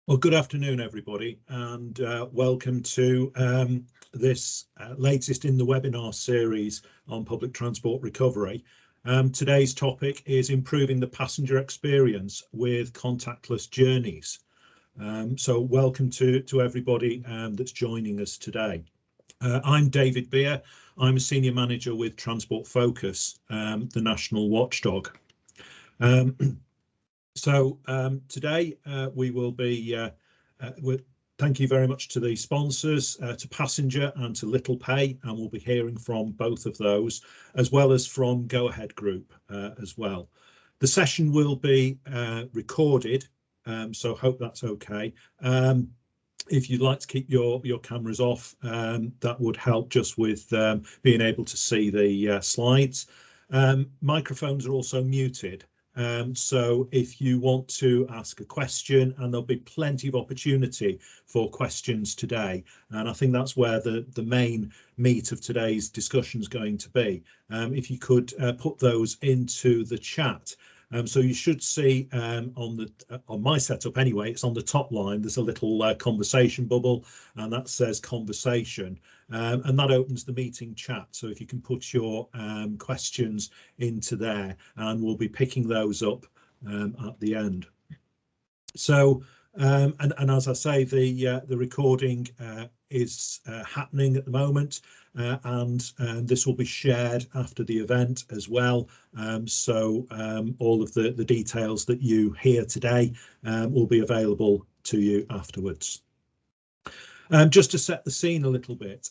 Well, good afternoon, everybody, and welcome to this latest in the webinar series on public transport recovery. Today's topic is improving the passenger experience with contactless journeys. So welcome to everybody that's joining us today. I'm David Beer. I'm a senior manager with Transport Focus, the national watchdog. Today we will be, thank you very much to the sponsors, to Passenger and to Littlepay, and we'll be hearing from both of those, as well as from Go Ahead Group as well. The session will be recorded, so hope that's okay. If you'd like to keep your cameras off, that would help just with being able to see the slides. Microphones are also muted. So if you want to ask a question, and there'll be plenty of opportunity for questions today, and I think that's where the main meat of today's discussion is going to be. If you could put those into the chat. So you should see on my setup anyway, it's on the top line, there's a little conversation bubble, and that says conversation, and that opens the meeting chat. So if you can put your questions into there, and we'll be picking those up at the end. So and as I say, the recording is happening at the moment, and this will be shared after the event as well. So all of the details that you hear today will be available to you afterwards. Just to set the scene a little bit,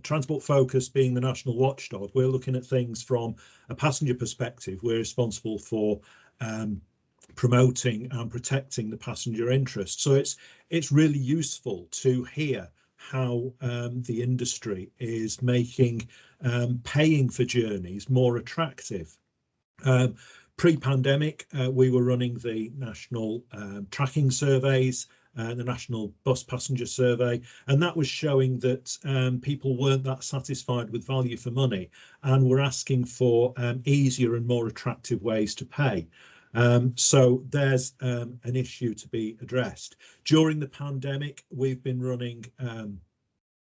Transport Focus being the national watchdog, we're looking at things from a passenger perspective. We're responsible for promoting and protecting the passenger interest. So it's really useful to hear how the industry is making paying for journeys more attractive. Pre-pandemic, we were running the national tracking surveys, the National Bus Passenger Survey, and that was showing that people weren't that satisfied with value for money and were asking for easier and more attractive ways to pay. So there's an issue to be addressed. During the pandemic, we've been running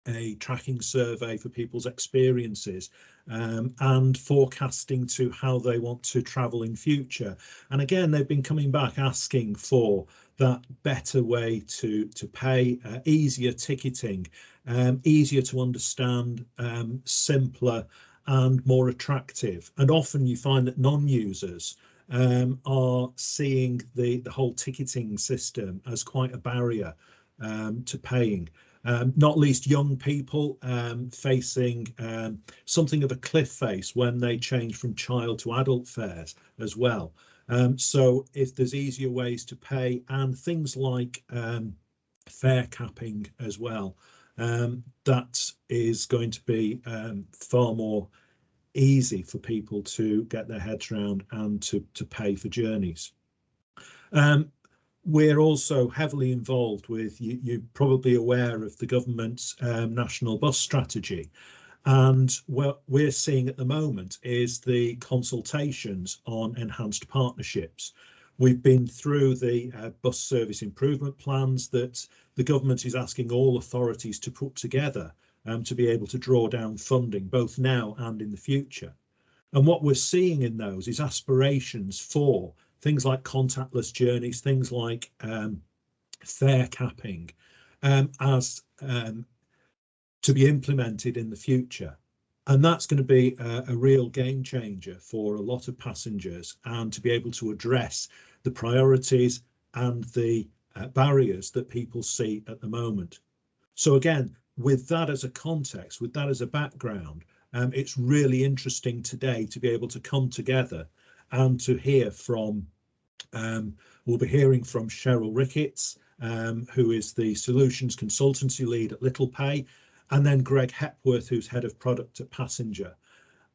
a tracking survey for people's experiences and forecasting to how they want to travel in future. And again, they've been coming back asking for that better way to pay, easier ticketing, easier to understand, simpler and more attractive. And often you find that non-users are seeing the whole ticketing system as quite a barrier to paying. Not least young people facing something of a cliff face when they change from child to adult fares as well. So if there's easier ways to pay and things like fare capping as well, that is going to be far more easy for people to get their heads around and to pay for journeys. We're also heavily involved with, you're probably aware of the government's national bus strategy, and what we're seeing at the moment is the consultations on enhanced partnerships. We've been through the bus service improvement plans that the government is asking all authorities to put together to be able to draw down funding both now and in the future. And what we're seeing in those is aspirations for things like contactless journeys, things like fare capping, as to be implemented in the future. And that's going to be a real game changer for a lot of passengers, and to be able to address the priorities and the barriers that people see at the moment. So again, with that as a context, with that as a background, it's really interesting today to be able to come together and to hear from, we'll be hearing from Sheryll Ricketts, who is the Solutions Consultancy Lead at Littlepay, and then Greg Hepworth, who's Head of Product at Passenger.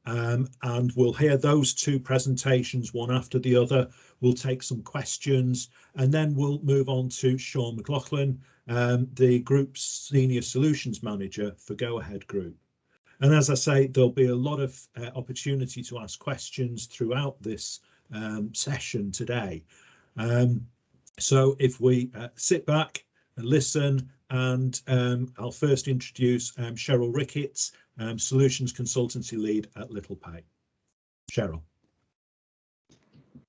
And we'll hear those two presentations one after the other. We'll take some questions, and then we'll move on to Sean McLaughlin, the Group's Senior Solutions Manager for Go Ahead Group. And as I say, there'll be a lot of opportunity to ask questions throughout this session today. So if we sit back and listen, and I'll first introduce Sheryll Ricketts, Solutions Consultancy Lead at Littlepay. Sheryll.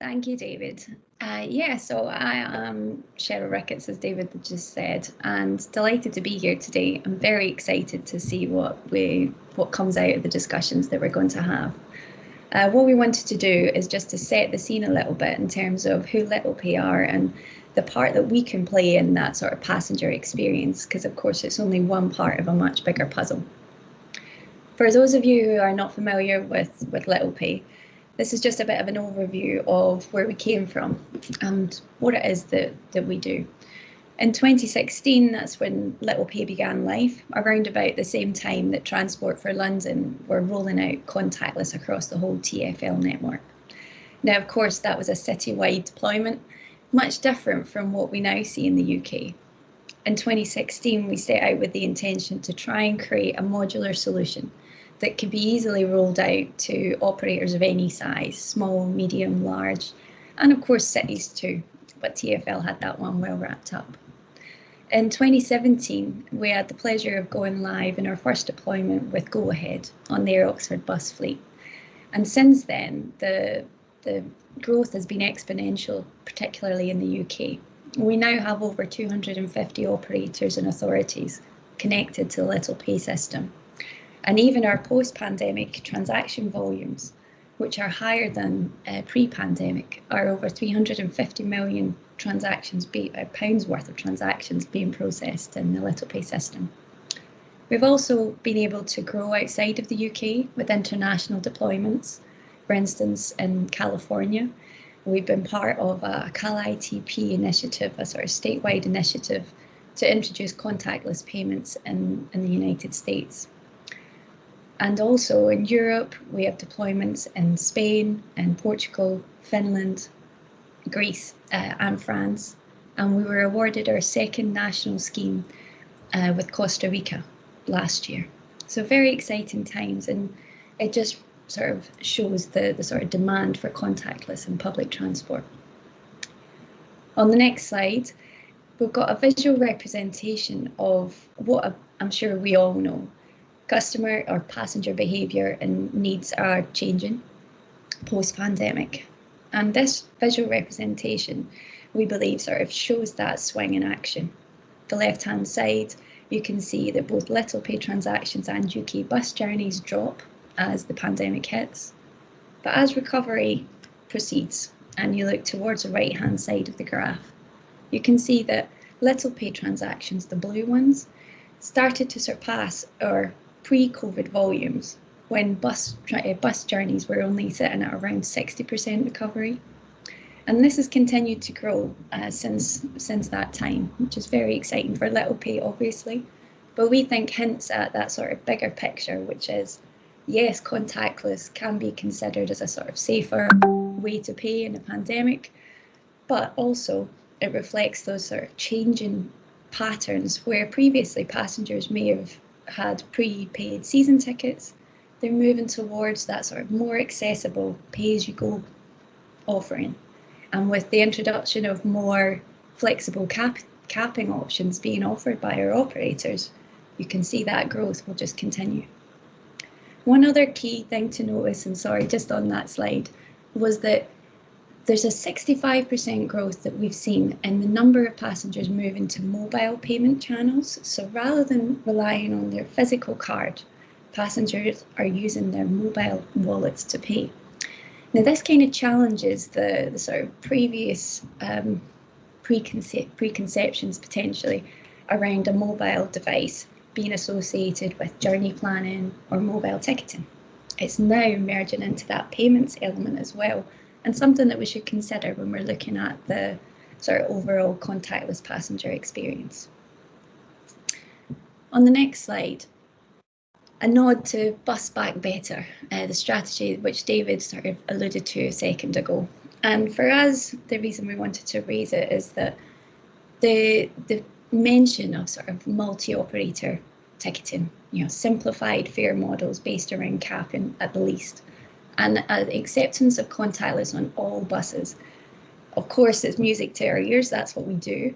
Thank you, David. Yeah, so I am Sheryll Ricketts, as David just said, and delighted to be here today. I'm very excited to see what comes out of the discussions that we're going to have. What we wanted to do is just to set the scene a little bit in terms of who Littlepay are and the part that we can play in that sort of passenger experience, because of course it's only one part of a much bigger puzzle. For those of you who are not familiar with Littlepay, this is just a bit of an overview of where we came from and what it is that we do. In 2016, that's when Littlepay began life, around about the same time that Transport for London were rolling out contactless across the whole TfL network. Now, of course, that was a citywide deployment, much different from what we now see in the UK. In 2016, we set out with the intention to try and create a modular solution that could be easily rolled out to operators of any size, small, medium, large, and of course cities too, but TfL had that one well wrapped up. In 2017, we had the pleasure of going live in our first deployment with Go Ahead on their Oxford bus fleet. And since then, the growth has been exponential, particularly in the UK. We now have over 250 operators and authorities connected to the Littlepay system. And even our post-pandemic transaction volumes, which are higher than pre-pandemic, are over 350 million transactions, pounds worth of transactions being processed in the Littlepay system. We've also been able to grow outside of the UK with international deployments. For instance, in California, we've been part of a CalITP initiative, a sort of statewide initiative to introduce contactless payments in the United States. And also in Europe, we have deployments in Spain and Portugal, Finland, Greece and France. And we were awarded our second national scheme with Costa Rica last year. So very exciting times, and it just sort of shows the sort of demand for contactless in public transport. On the next slide, we've got a visual representation of what I'm sure we all know. Customer or passenger behaviour and needs are changing post-pandemic. And this visual representation, we believe, sort of shows that swing in action. The left-hand side, you can see that both Littlepay transactions and UK bus journeys drop as the pandemic hits. But as recovery proceeds and you look towards the right-hand side of the graph, you can see that Littlepay transactions, the blue ones, started to surpass our pre-COVID volumes when bus journeys were only sitting at around 60% recovery. And this has continued to grow since that time, which is very exciting for Littlepay, obviously. But we think hints at that sort of bigger picture, which is, yes, contactless can be considered as a sort of safer way to pay in a pandemic, but also it reflects those sort of changing patterns where previously passengers may have had prepaid season tickets. They're moving towards that sort of more accessible pay-as-you-go offering. And with the introduction of more flexible capping options being offered by our operators, you can see that growth will just continue. One other key thing to notice, and sorry, just on that slide, was that there's a 65% growth that we've seen in the number of passengers moving to mobile payment channels. So rather than relying on their physical card, passengers are using their mobile wallets to pay. Now, this kind of challenges the sort of previous preconceptions potentially around a mobile device being associated with journey planning or mobile ticketing. It's now merging into that payments element as well, and something that we should consider when we're looking at the sort of overall contactless passenger experience. On the next slide, a nod to Bus Back Better, the strategy which David sort of alluded to a second ago. And for us, the reason we wanted to raise it is that the mention of sort of multi-operator ticketing, simplified fare models based around capping at the least, and acceptance of contactless on all buses Of course, it's music to our ears, that's what we do,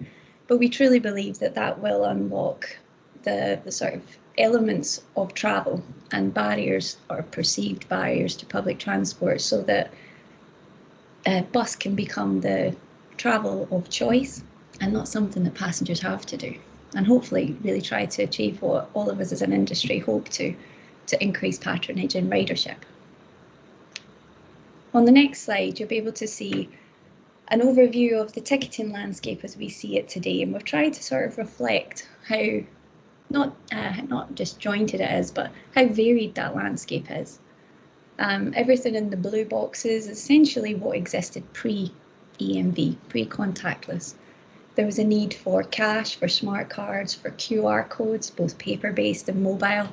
but we truly believe that that will unlock the sort of elements of travel and barriers, or perceived barriers, to public transport, so that a bus can become the travel of choice and not something that passengers have to do, and hopefully really try to achieve what all of us as an industry hope to increase patronage and ridership. On the next slide, you'll be able to see an overview of the ticketing landscape as we see it today, and we've tried to sort of reflect how not disjointed it is, but how varied that landscape is. Everything in the blue boxes is essentially what existed pre-EMV, pre-contactless. There was a need for cash, for smart cards, for QR codes, both paper-based and mobile,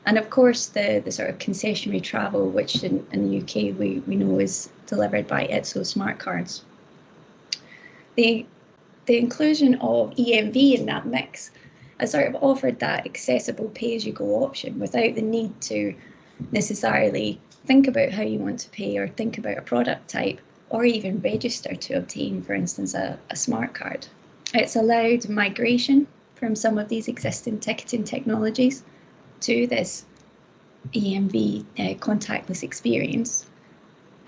and of course the sort of concessionary travel, which in the UK we know is delivered by ITSO smart cards. The inclusion of EMV in that mix has sort of offered that accessible pay-as-you-go option without the need to necessarily think about how you want to pay, or think about a product type, or even register to obtain, for instance, a smart card. It's allowed migration from some of these existing ticketing technologies to this EMV contactless experience,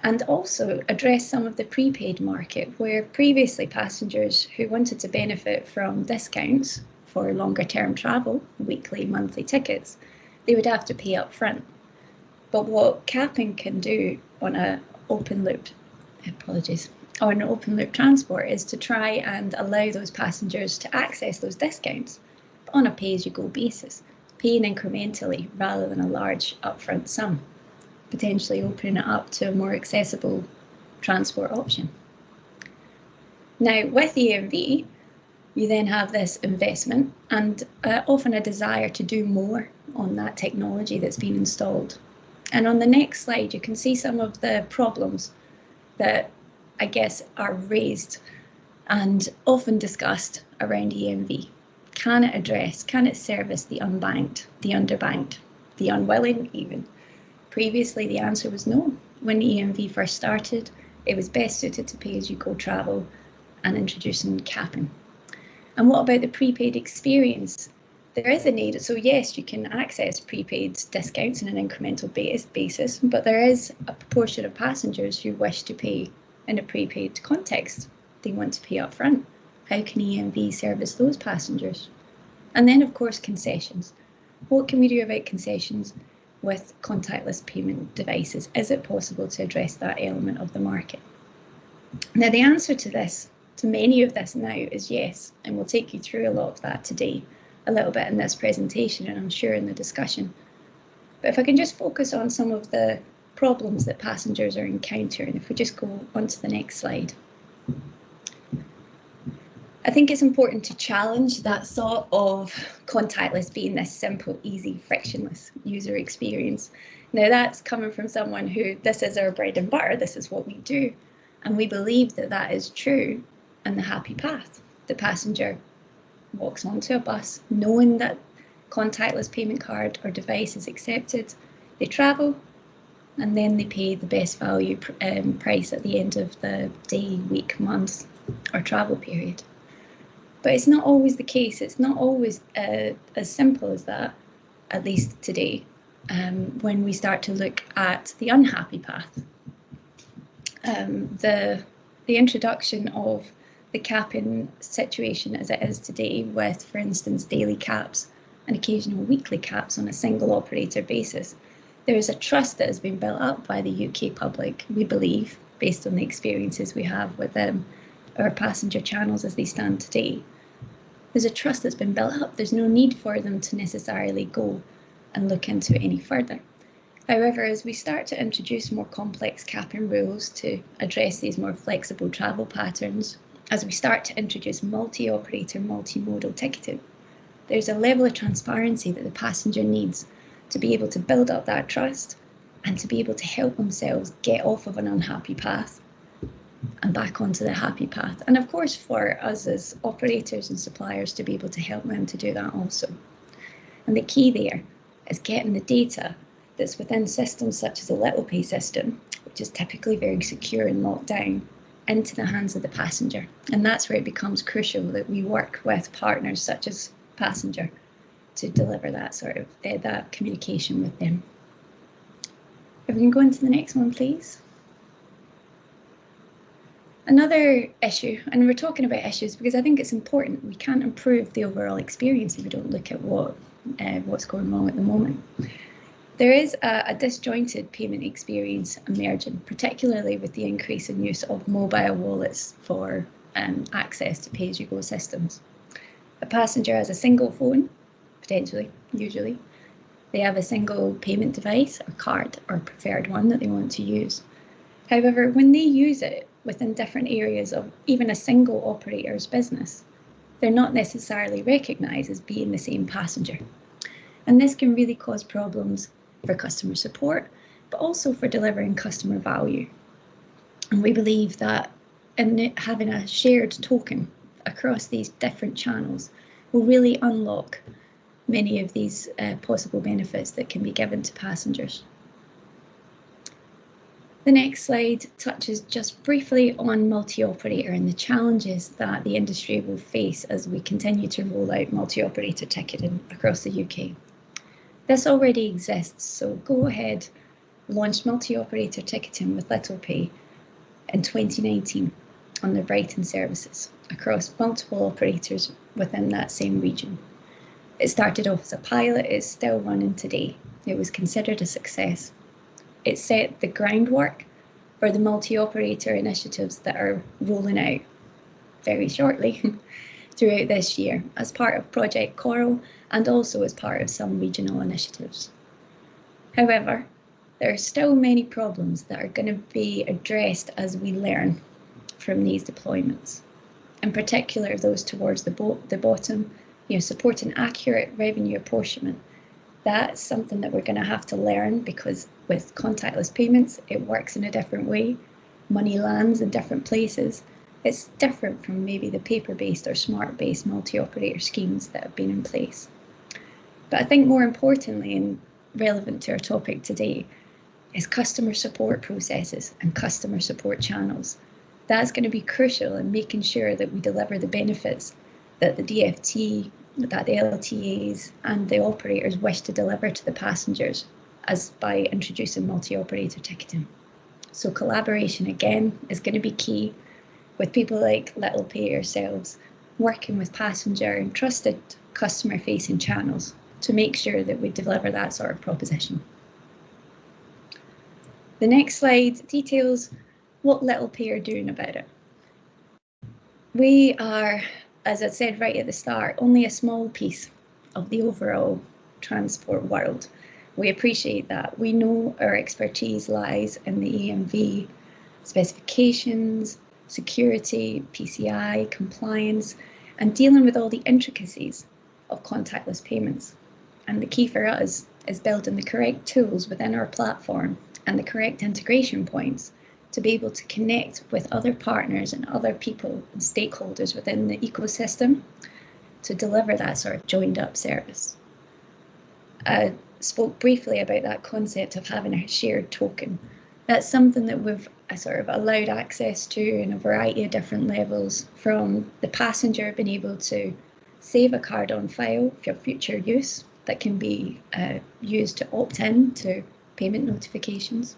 and also address some of the prepaid market, where previously passengers who wanted to benefit from discounts for longer term travel, weekly, monthly tickets, they would have to pay up front. But what capping can do on an open loop transport is to try and allow those passengers to access those discounts on a pay-as-you-go basis, paying incrementally rather than a large upfront sum, potentially opening it up to a more accessible transport option. Now, with EMV, you then have this investment and often a desire to do more on that technology that's been installed. And on the next slide, you can see some of the problems that I guess are raised and often discussed around EMV. Can it service the unbanked, the underbanked, the unwilling even? Previously, the answer was no. When EMV first started, it was best suited to pay-as-you-go travel and introducing capping. And what about the prepaid experience? There is a need. So yes, you can access prepaid discounts on an incremental basis, but there is a proportion of passengers who wish to pay in a prepaid context. They want to pay up front. How can EMV service those passengers? And then, of course, concessions. What can we do about concessions with contactless payment devices? Is it possible to address that element of the market? Now, the answer to this, to many of this now, is yes, and we'll take you through a lot of that today, a little bit in this presentation, and I'm sure in the discussion. But if I can just focus on some of the problems that passengers are encountering, if we just go on to the next slide. I think it's important to challenge that thought of contactless being this simple, easy, frictionless user experience. Now, that's coming from someone who, this is our bread and butter, this is what we do. And we believe that that is true in the happy path. The passenger walks onto a bus knowing that contactless payment card or device is accepted. They travel, and then they pay the best value price at the end of the day, week, month, or travel period. But it's not always the case. It's not always as simple as that, at least today, when we start to look at the unhappy path. The introduction of the capping situation as it is today, with, for instance, daily caps and occasional weekly caps on a single operator basis, there is a trust that has been built up by the UK public, we believe, based on the experiences we have with our passenger channels as they stand today. There's a trust that's been built up. There's no need for them to necessarily go and look into it any further. However, as we start to introduce more complex capping rules to address these more flexible travel patterns, as we start to introduce multi-operator, multimodal ticketing, there's a level of transparency that the passenger needs to be able to build up that trust and to be able to help themselves get off of an unhappy path and back onto the happy path. And of course, for us as operators and suppliers to be able to help them to do that also. And the key there is getting the data that's within systems such as a Littlepay system, which is typically very secure and locked down, into the hands of the passenger. And that's where it becomes crucial that we work with partners such as Passenger to deliver that sort of that communication with them. If we can go into the next one, please. Another issue, and we're talking about issues because I think it's important. We can't improve the overall experience if we don't look at what's going wrong at the moment. There is a disjointed payment experience emerging, particularly with the increase in use of mobile wallets for access to pay-as-you-go systems. A passenger has a single phone, potentially, usually. They have a single payment device, a card, or preferred one that they want to use. However, when they use it within different areas of even a single operator's business, they're not necessarily recognised as being the same passenger. And this can really cause problems for customer support, but also for delivering customer value. And we believe that having a shared token across these different channels will really unlock many of these possible benefits that can be given to passengers. The next slide touches just briefly on multi-operator and the challenges that the industry will face as we continue to roll out multi-operator ticketing across the UK. This already exists, so Go Ahead launched multi-operator ticketing with Littlepay in 2019 on the Brighton services across multiple operators within that same region. It started off as a pilot, it's still running today. It was considered a success. It set the groundwork for the multi-operator initiatives that are rolling out very shortly throughout this year as part of Project Coral and also as part of some regional initiatives. However, there are still many problems that are going to be addressed as we learn from these deployments, in particular those towards the bottom, supporting accurate revenue apportionment. That's something that we're going to have to learn because with contactless payments, it works in a different way. Money lands in different places. It's different from maybe the paper-based or smart-based multi-operator schemes that have been in place. But I think more importantly and relevant to our topic today is customer support processes and customer support channels. That's going to be crucial in making sure that we deliver the benefits that the DFT, that the LTAs and the operators wish to deliver to the passengers as by introducing multi-operator ticketing. So collaboration again is going to be key with people like Littlepay yourselves, working with passenger and trusted customer-facing channels to make sure that we deliver that sort of proposition. The next slide details what Littlepay are doing about it. We are, as I said right at the start, only a small piece of the overall transport world. We appreciate that. We know our expertise lies in the EMV specifications, security, PCI, compliance, and dealing with all the intricacies of contactless payments. And the key for us is building the correct tools within our platform and the correct integration points to be able to connect with other partners and other people and stakeholders within the ecosystem to deliver that sort of joined up service. I spoke briefly about that concept of having a shared token. That's something that we've sort of allowed access to in a variety of different levels, from the passenger being able to save a card on file for future use that can be used to opt in to payment notifications.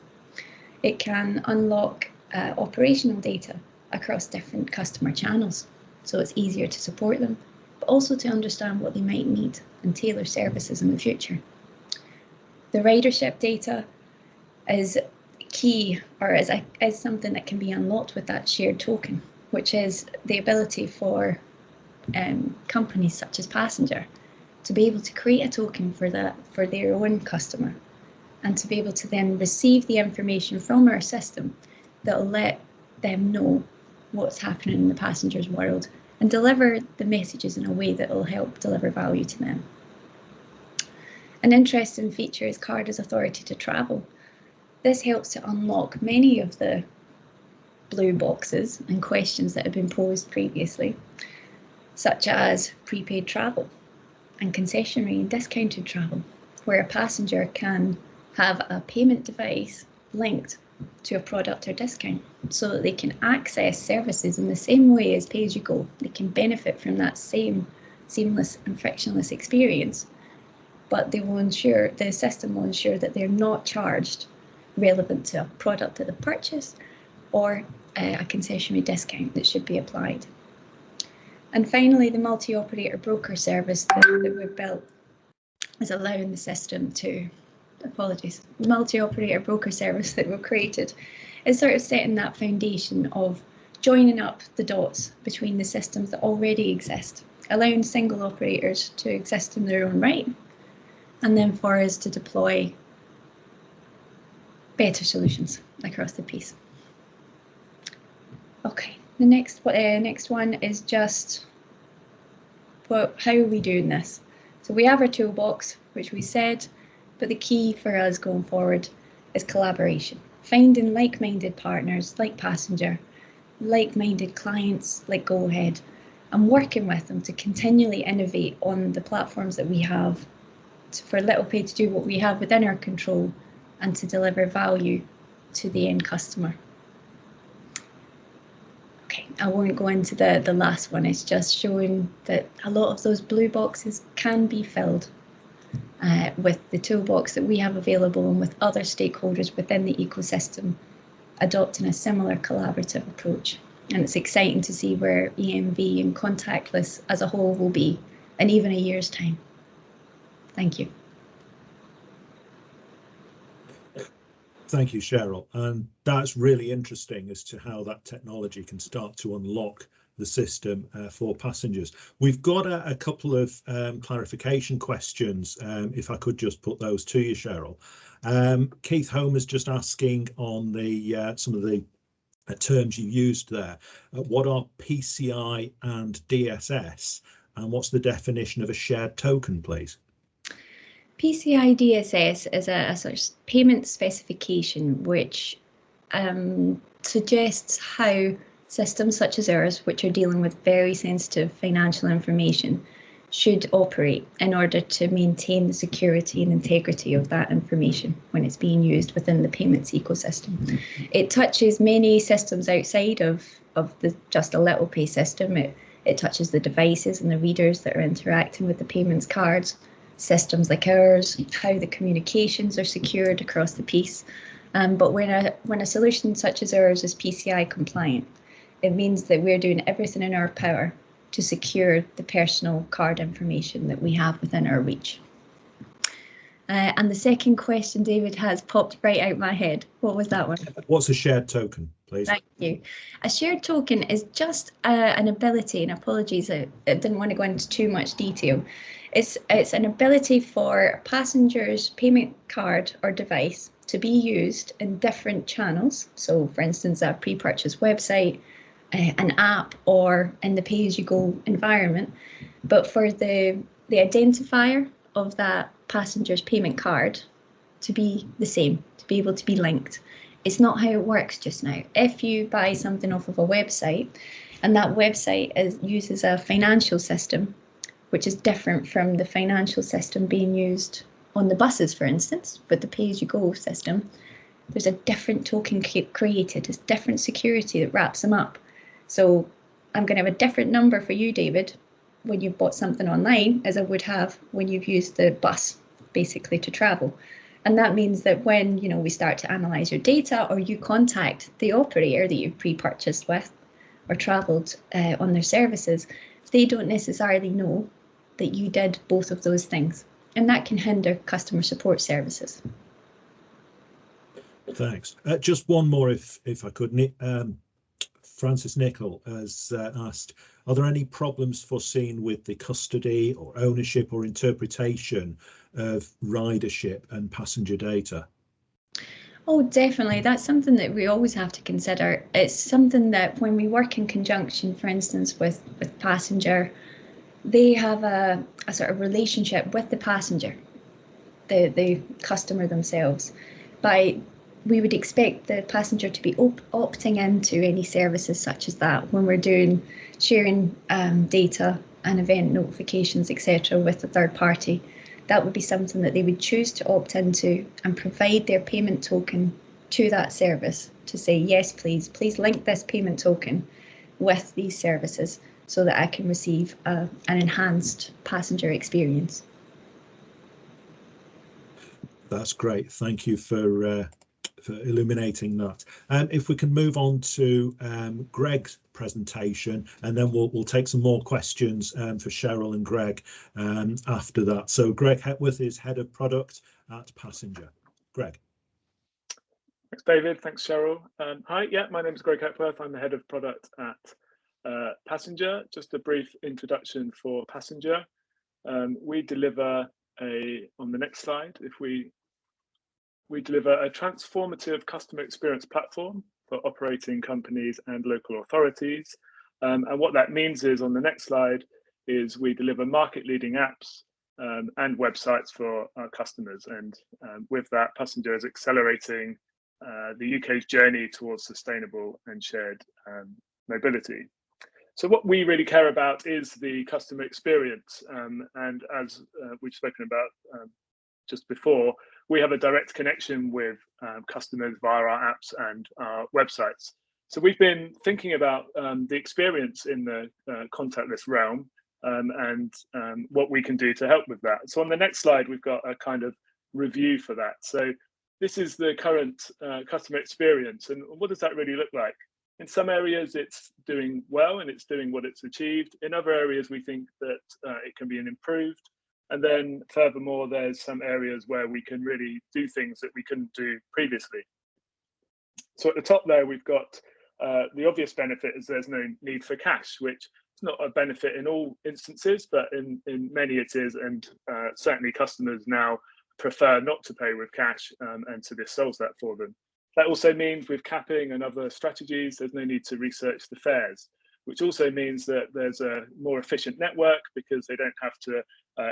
It can unlock operational data across different customer channels, so it's easier to support them, but also to understand what they might need and tailor services in the future. The ridership data is key, or is something that can be unlocked with that shared token, which is the ability for companies such as Passenger to be able to create a token for their own customer, and to be able to then receive the information from our system that will let them know what's happening in the passenger's world and deliver the messages in a way that will help deliver value to them. An interesting feature is card as authority to travel. This helps to unlock many of the blue boxes and questions that have been posed previously, such as prepaid travel and concessionary and discounted travel, where a passenger can have a payment device linked to a product or discount, so that they can access services in the same way as pay-as-you-go. They can benefit from that same seamless and frictionless experience, but they will ensure, the system will ensure that they're not charged relevant to a product that they purchased or a concessionary discount that should be applied. And finally, the multi-operator broker service that we've built is allowing the system to, multi-operator broker service that we've created is sort of setting that foundation of joining up the dots between the systems that already exist, allowing single operators to exist in their own right, and then for us to deploy better solutions across the piece. Okay, the next one is just, well, how are we doing this? So we have our toolbox, which we said, but the key for us going forward is collaboration. Finding like-minded partners like Passenger, like-minded clients like Go Ahead, and working with them to continually innovate on the platforms that we have for Littlepay to do what we have within our control and to deliver value to the end customer. Okay, I won't go into the last one. It's just showing that a lot of those blue boxes can be filled with the toolbox that we have available and with other stakeholders within the ecosystem adopting a similar collaborative approach. And it's exciting to see where EMV and contactless as a whole will be in even a year's time. Thank you. Thank you, Sheryll. And that's really interesting as to how that technology can start to unlock the system for passengers. We've got a couple of clarification questions, if I could just put those to you, Sheryll. Keith Homer's just asking on the some of the terms you used there. What are PCI and DSS, and what's the definition of a shared token, please? PCI DSS is a sort of payment specification which suggests how systems such as ours, which are dealing with very sensitive financial information, should operate in order to maintain the security and integrity of that information when it's being used within the payments ecosystem. It touches many systems outside of just a Littlepay system. It touches the devices and the readers that are interacting with the payments cards, systems like ours, how the communications are secured across the piece. But when a solution such as ours is PCI compliant, it means that we're doing everything in our power to secure the personal card information that we have within our reach. And the second question, David, has popped right out my head. What was that one? What's a shared token, please? Thank you. A shared token is just an ability, and apologies, I didn't want to go into too much detail. It's an ability for a passenger's payment card or device to be used in different channels. So, for instance, a pre-purchase website, an app, or in the pay-as-you-go environment. But for the identifier of that passenger's payment card to be the same, to be able to be linked. It's not how it works just now. If you buy something off of a website and that website uses a financial system, which is different from the financial system being used on the buses, for instance, with the pay-as-you-go system, there's a different token created, there's different security that wraps them up. So I'm going to have a different number for you, David, when you've bought something online as I would have when you've used the bus, basically, to travel. And that means that when we start to analyse your data, or you contact the operator that you've pre-purchased with or travelled on their services, they don't necessarily know that you did both of those things. And that can hinder customer support services. Thanks. Just one more, if I could. Francis Nichol has asked, are there any problems foreseen with the custody or ownership or interpretation of ridership and passenger data? Oh, definitely. That's something that we always have to consider. It's something that when we work in conjunction, for instance, with Passenger, they have a sort of relationship with the passenger, the customer themselves. We would expect the passenger to be opting into any services such as that when we're sharing data and event notifications, etc., with a third party. That would be something that they would choose to opt into and provide their payment token to that service to say, yes, please link this payment token with these services so that I can receive an enhanced passenger experience. That's great. Thank you for illuminating that. If we can move on to Greg's presentation, and then we'll take some more questions for Sheryll and Greg after that. So Greg Hepworth is Head of Product at Passenger. Greg. Thanks, David. Thanks, Sheryll. Hi, yeah, my name is Greg Hepworth. I'm the Head of Product at Passenger. Just a brief introduction for Passenger. We deliver on the next slide, if we deliver a transformative customer experience platform for operating companies and local authorities. And what that means is, on the next slide, is we deliver market-leading apps and websites for our customers. And with that, Passenger is accelerating the UK's journey towards sustainable and shared mobility. So what we really care about is the customer experience. And as we've spoken about just before, we have a direct connection with customers via our apps and our websites. So we've been thinking about the experience in the contactless realm and what we can do to help with that. So on the next slide, we've got a kind of review for that. So this is the current customer experience, and what does that really look like? In some areas, it's doing well and it's doing what it's achieved. In other areas, we think that it can be improved. And then furthermore, there's some areas where we can really do things that we couldn't do previously. So at the top there, we've got the obvious benefit is there's no need for cash, which is not a benefit in all instances, but in many it is. And certainly customers now prefer not to pay with cash, and so this solves that for them. That also means with capping and other strategies, there's no need to research the fares, which also means that there's a more efficient network because they don't have to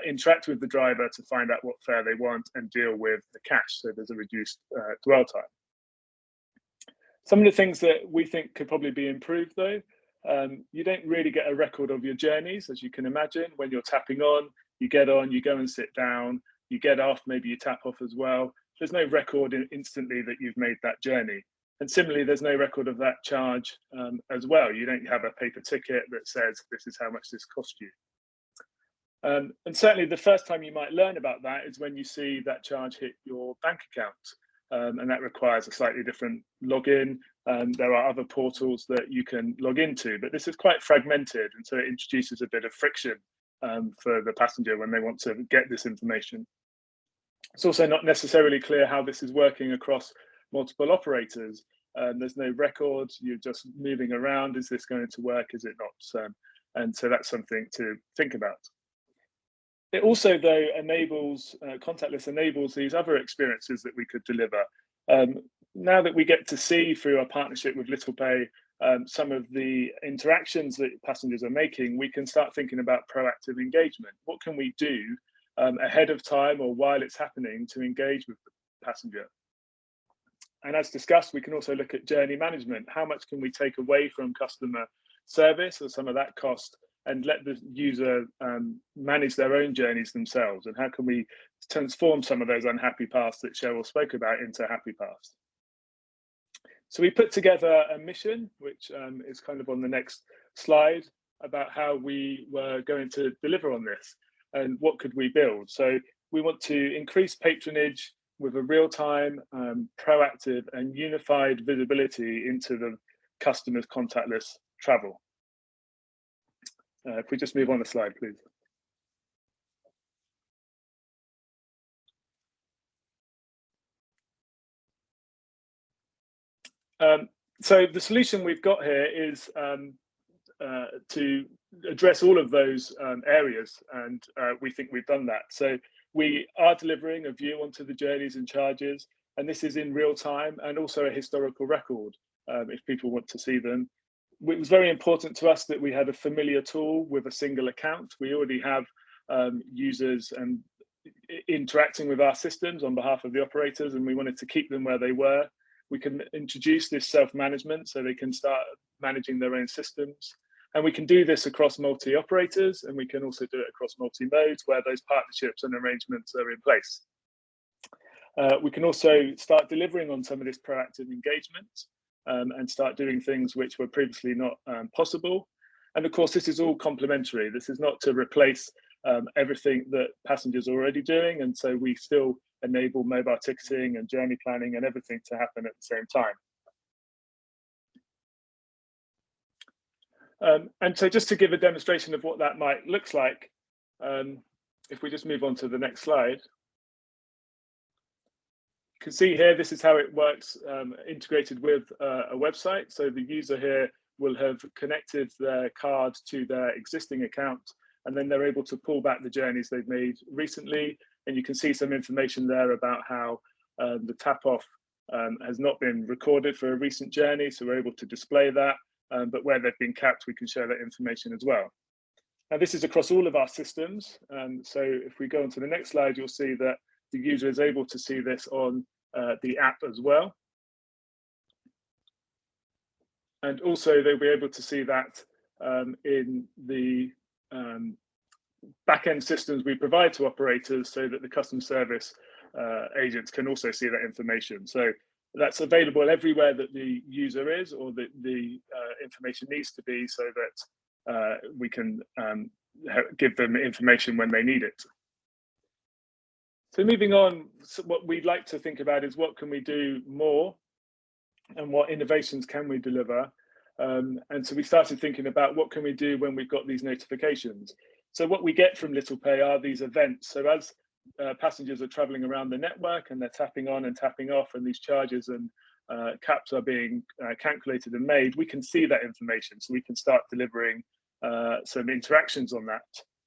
interact with the driver to find out what fare they want and deal with the cash. So there's a reduced dwell time. Some of the things that we think could probably be improved though, you don't really get a record of your journeys, as you can imagine. When you're tapping on, you go and sit down, you get off, maybe you tap off as well. There's no record instantly that you've made that journey. And similarly, there's no record of that charge as well. You don't have a paper ticket that says this is how much this cost you. And certainly the first time you might learn about that is when you see that charge hit your bank account. And that requires a slightly different login. There are other portals that you can log into, but this is quite fragmented. And so it introduces a bit of friction for the passenger when they want to get this information. It's also not necessarily clear how this is working across multiple operators. There's no records, you're just moving around. Is this going to work? Is it not? And so that's something to think about. It also, though, enables, contactless enables these other experiences that we could deliver. Now that we get to see through our partnership with Littlepay some of the interactions that passengers are making, we can start thinking about proactive engagement. What can we do ahead of time or while it's happening to engage with the passenger? And as discussed, we can also look at journey management. How much can we take away from customer service or some of that cost and let the user manage their own journeys themselves? And how can we transform some of those unhappy paths that Sheryll spoke about into happy paths? So we put together a mission, which is kind of on the next slide, about how we were going to deliver on this and what could we build. So we want to increase patronage with a real-time, proactive and unified visibility into the customer's contactless travel. If we just move on the slide, please. So the solution we've got here is to address all of those areas, and we think we've done that. So we are delivering a view onto the journeys and charges, and this is in real time and also a historical record if people want to see them. It was very important to us that we had a familiar tool with a single account. We already have users and interacting with our systems on behalf of the operators, and we wanted to keep them where they were. We can introduce this self-management so they can start managing their own systems. And we can do this across multi-operators, and we can also do it across multi-modes where those partnerships and arrangements are in place. We can also start delivering on some of this proactive engagement and start doing things which were previously not possible. And of course, this is all complementary. This is not to replace everything that passengers are already doing. And so we still enable mobile ticketing and journey planning and everything to happen at the same time. And so just to give a demonstration of what that might look like, if we just move on to the next slide. You can see here, this is how it works integrated with a website. So the user here will have connected their card to their existing account, and then they're able to pull back the journeys they've made recently. And you can see some information there about how the tap off has not been recorded for a recent journey. So we're able to display that, but where they've been capped, we can share that information as well. Now this is across all of our systems. So if we go on to the next slide, you'll see that the user is able to see this on the app as well. And also they'll be able to see that in the back-end systems we provide to operators, so that the customer service agents can also see that information. So that's available everywhere that the user is, or that the information needs to be, so that we can give them information when they need it. So moving on, so what we'd like to think about is what can we do more and what innovations can we deliver? And so we started thinking about what can we do when we've got these notifications. So what we get from Littlepay are these events. So as passengers are traveling around the network and they're tapping on and tapping off, and these charges and caps are being calculated and made, we can see that information. So we can start delivering some interactions on that.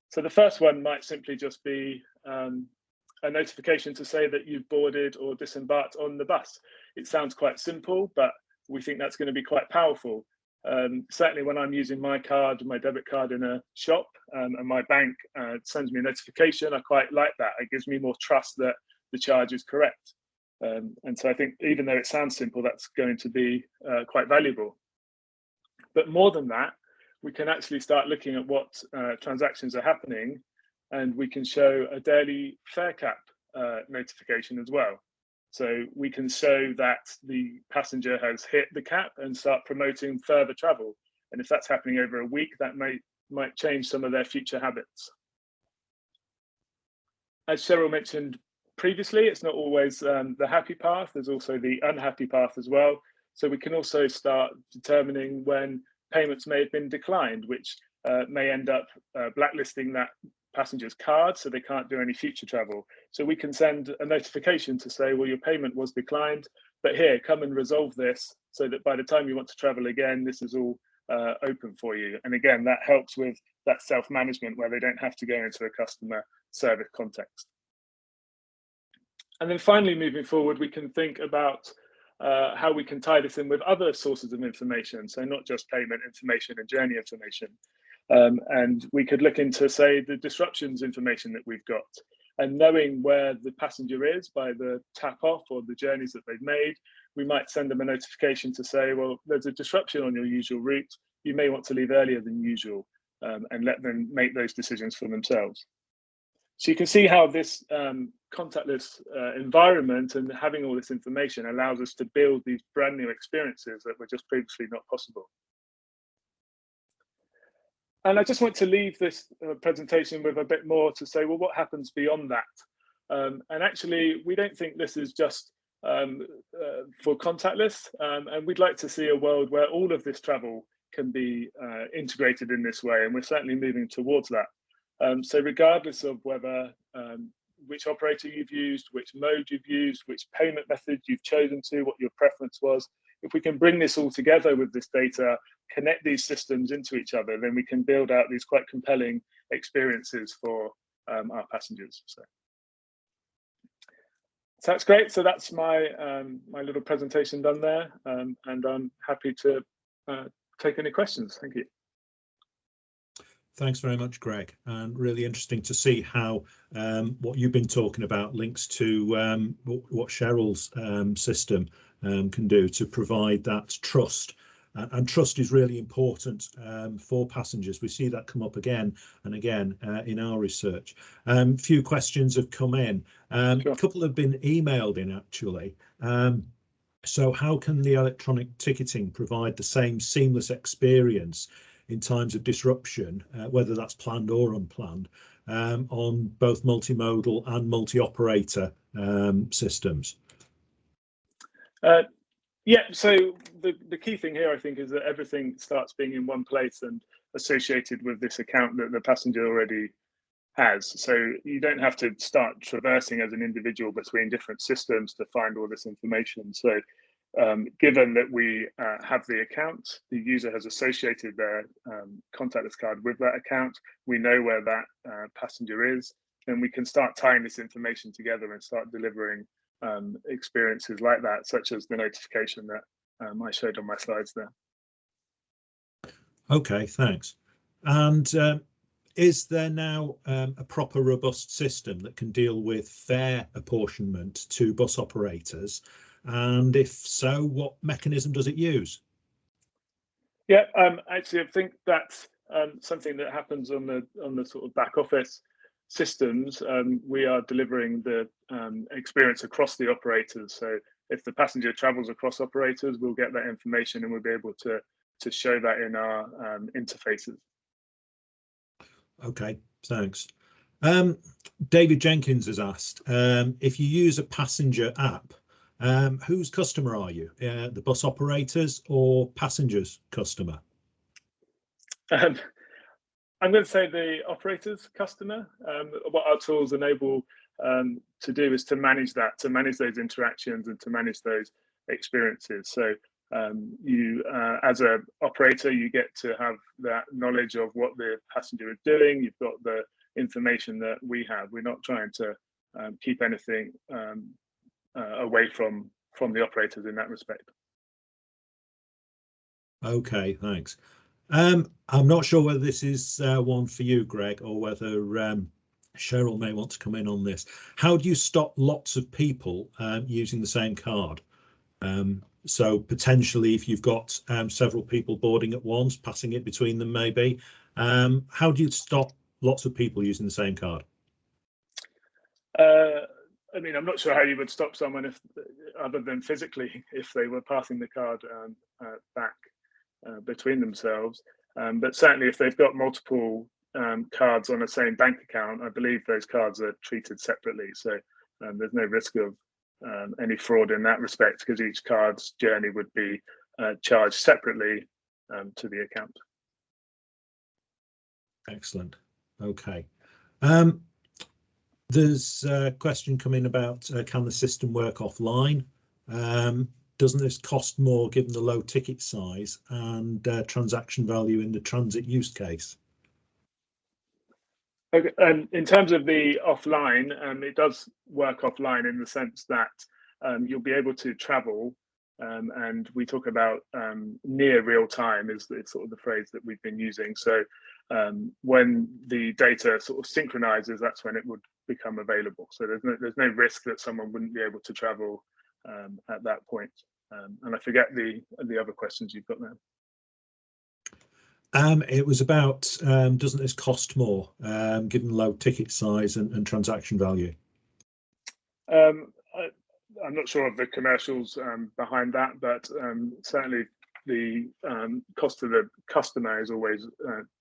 So the first one might simply just be a notification to say that you've boarded or disembarked on the bus. It sounds quite simple, but we think that's going to be quite powerful. Certainly when I'm using my card, my debit card in a shop, and my bank sends me a notification, I quite like that. It gives me more trust that the charge is correct. And so I think even though it sounds simple, that's going to be quite valuable. But more than that, we can actually start looking at what transactions are happening, and we can show a daily fare cap notification as well. So we can show that the passenger has hit the cap and start promoting further travel. And if that's happening over a week, that might change some of their future habits. As Sheryll mentioned previously, it's not always the happy path. There's also the unhappy path as well. So we can also start determining when payments may have been declined, which may end up blacklisting that passenger's card, so they can't do any future travel. So we can send a notification to say, well, your payment was declined, but here, come and resolve this, so that by the time you want to travel again, this is all open for you. And again, that helps with that self-management, where they don't have to go into a customer service context. And then finally, moving forward, we can think about how we can tie this in with other sources of information. So not just payment information and journey information. And we could look into, say, the disruptions information that we've got, and knowing where the passenger is by the tap off or the journeys that they've made, we might send them a notification to say, well, there's a disruption on your usual route. You may want to leave earlier than usual, and let them make those decisions for themselves. So you can see how this contactless environment and having all this information allows us to build these brand new experiences that were just previously not possible. And I just want to leave this presentation with a bit more to say, well, what happens beyond that? And actually, we don't think this is just for contactless, and we'd like to see a world where all of this travel can be integrated in this way, and we're certainly moving towards that. So regardless of whether which operator you've used, which mode you've used, which payment method you've chosen to, what your preference was, if we can bring this all together with this data, connect these systems into each other, then we can build out these quite compelling experiences for our passengers. So that's great. So that's my my little presentation done there, and I'm happy to take any questions. Thank you. Thanks very much, Greg, and really interesting to see how what you've been talking about links to what Sheryll's system can do to provide that trust And trust is really important for passengers. We see that come up again and again in our research. Few questions have come in. Sure. A couple have been emailed in, actually. So how can the electronic ticketing provide the same seamless experience in times of disruption, whether that's planned or unplanned, on both multimodal and multi-operator systems? Yeah, so the key thing here, I think, is that everything starts being in one place and associated with this account that the passenger already has. So you don't have to start traversing as an individual between different systems to find all this information. So given that we have the account, the user has associated their contactless card with that account, we know where that passenger is, and we can start tying this information together and start delivering experiences like that, such as the notification that I showed on my slides there. Okay, thanks. And is there now a proper robust system that can deal with fare apportionment to bus operators? And if so, what mechanism does it use? Yeah, actually, I think that's something that happens on the sort of back office systems. We are delivering the experience across the operators. So if the passenger travels across operators, we'll get that information and we'll be able to show that in our interfaces. Okay, thanks. David Jenkins has asked, if you use a passenger app, whose customer are you? The bus operators or passengers' customer? I'm going to say the operator's customer. What our tools enable to do is to manage that, to manage those interactions and to manage those experiences. So you, as an operator, you get to have that knowledge of what the passenger is doing. You've got the information that we have. We're not trying to keep anything away from the operators in that respect. Okay, thanks. I'm not sure whether this is one for you, Greg, or whether Sheryll may want to come in on this. How do you stop lots of people using the same card? So potentially, if you've got several people boarding at once, passing it between them, maybe, how do you stop lots of people using the same card? I mean, I'm not sure how you would stop someone if, other than physically, if they were passing the card back between themselves. But certainly, if they've got multiple cards on the same bank account, I believe those cards are treated separately. So there's no risk of any fraud in that respect, because each card's journey would be charged separately to the account. Excellent. Okay. There's a question coming about can the system work offline? Doesn't this cost more given the low ticket size and transaction value in the transit use case? Okay, in terms of the offline, it does work offline in the sense that you'll be able to travel, and we talk about near real time is sort of the phrase that we've been using. So when the data sort of synchronizes, that's when it would become available. So there's no risk that someone wouldn't be able to travel at that point. And I forget the other questions you've got there. It was about doesn't this cost more given low ticket size and transaction value? I'm not sure of the commercials behind that, but certainly the cost to the customer is always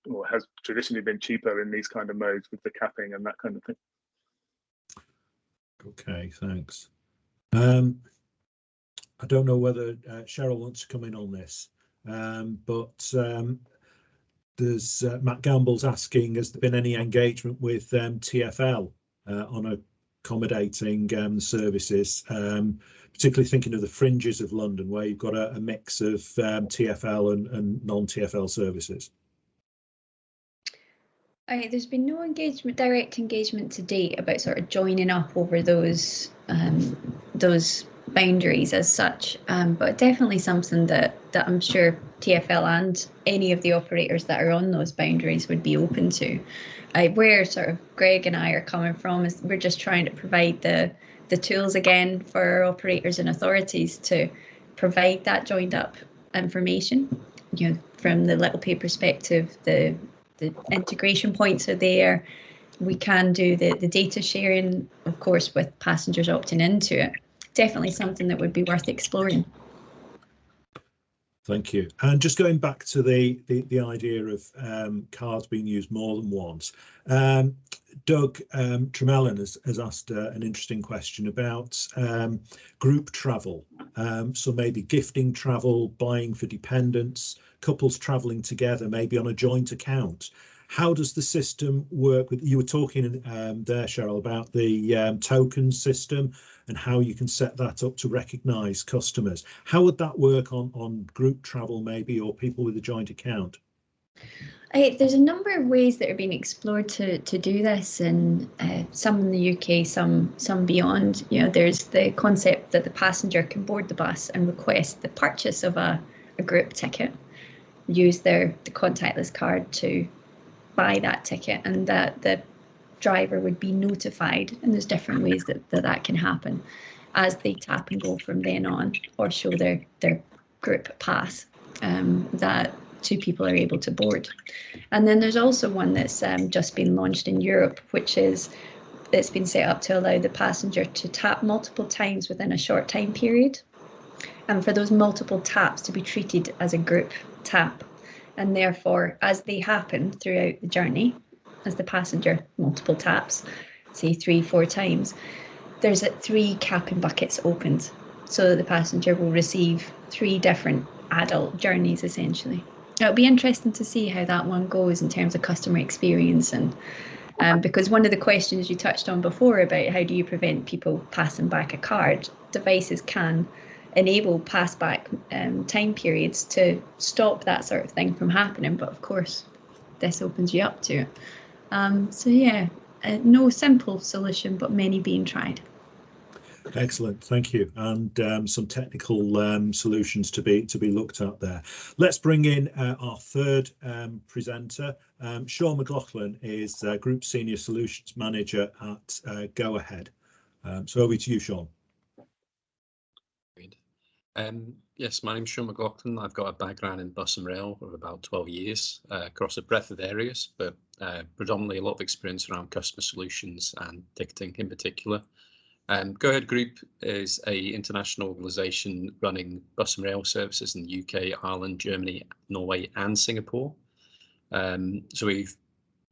or has traditionally been cheaper in these kind of modes with the capping and that kind of thing. Okay, thanks. I don't know whether Sheryll wants to come in on this, but there's Matt Gamble's asking, has there been any engagement with TfL on accommodating services, particularly thinking of the fringes of London where you've got a mix of TfL and non-TfL services? There's been no direct engagement to date about sort of joining up over those boundaries as such, but definitely something that I'm sure TfL and any of the operators that are on those boundaries would be open to. Where sort of Greg and I are coming from is we're just trying to provide the tools again for our operators and authorities to provide that joined up information. You know, from the Littlepay perspective, the integration points are there. We can do the data sharing, of course, with passengers opting into it. Definitely something that would be worth exploring. Thank you. And just going back to the idea of cards being used more than once, Doug Tremelin has asked an interesting question about group travel. So maybe gifting travel, buying for dependents, couples travelling together, maybe on a joint account. How does the system work with, you were talking there, Sheryll, about the token system and how you can set that up to recognise customers. How would that work on group travel maybe, or people with a joint account? There's a number of ways that are being explored to do this, and some in the UK, some beyond. You know, there's the concept that the passenger can board the bus and request the purchase of a group ticket, use the contactless card to buy that ticket, and that the driver would be notified, and there's different ways that can happen as they tap and go from then on, or show their group pass that two people are able to board. And then there's also one that's just been launched in Europe, which is it's been set up to allow the passenger to tap multiple times within a short time period, and for those multiple taps to be treated as a group tap. And therefore, as they happen throughout the journey, as the passenger multiple taps, say 3-4 times, there's 3 capping buckets opened, so that the passenger will receive 3 different adult journeys, essentially. It'll be interesting to see how that one goes in terms of customer experience, and because one of the questions you touched on before about how do you prevent people passing back a card, devices can enable pass back time periods to stop that sort of thing from happening, but of course this opens you up to it. So yeah, no simple solution, but many being tried. Excellent, thank you. And some technical solutions to be looked at there. Let's bring in our third presenter. Sean McLaughlin is Group Senior Solutions Manager at Go Ahead. So over to you, Sean. Yes, my name's Sean McLaughlin. I've got a background in bus and rail of about 12 years across a breadth of areas, but predominantly a lot of experience around customer solutions and ticketing in particular. Go Ahead Group is an international organisation running bus and rail services in the UK, Ireland, Germany, Norway and Singapore. So we've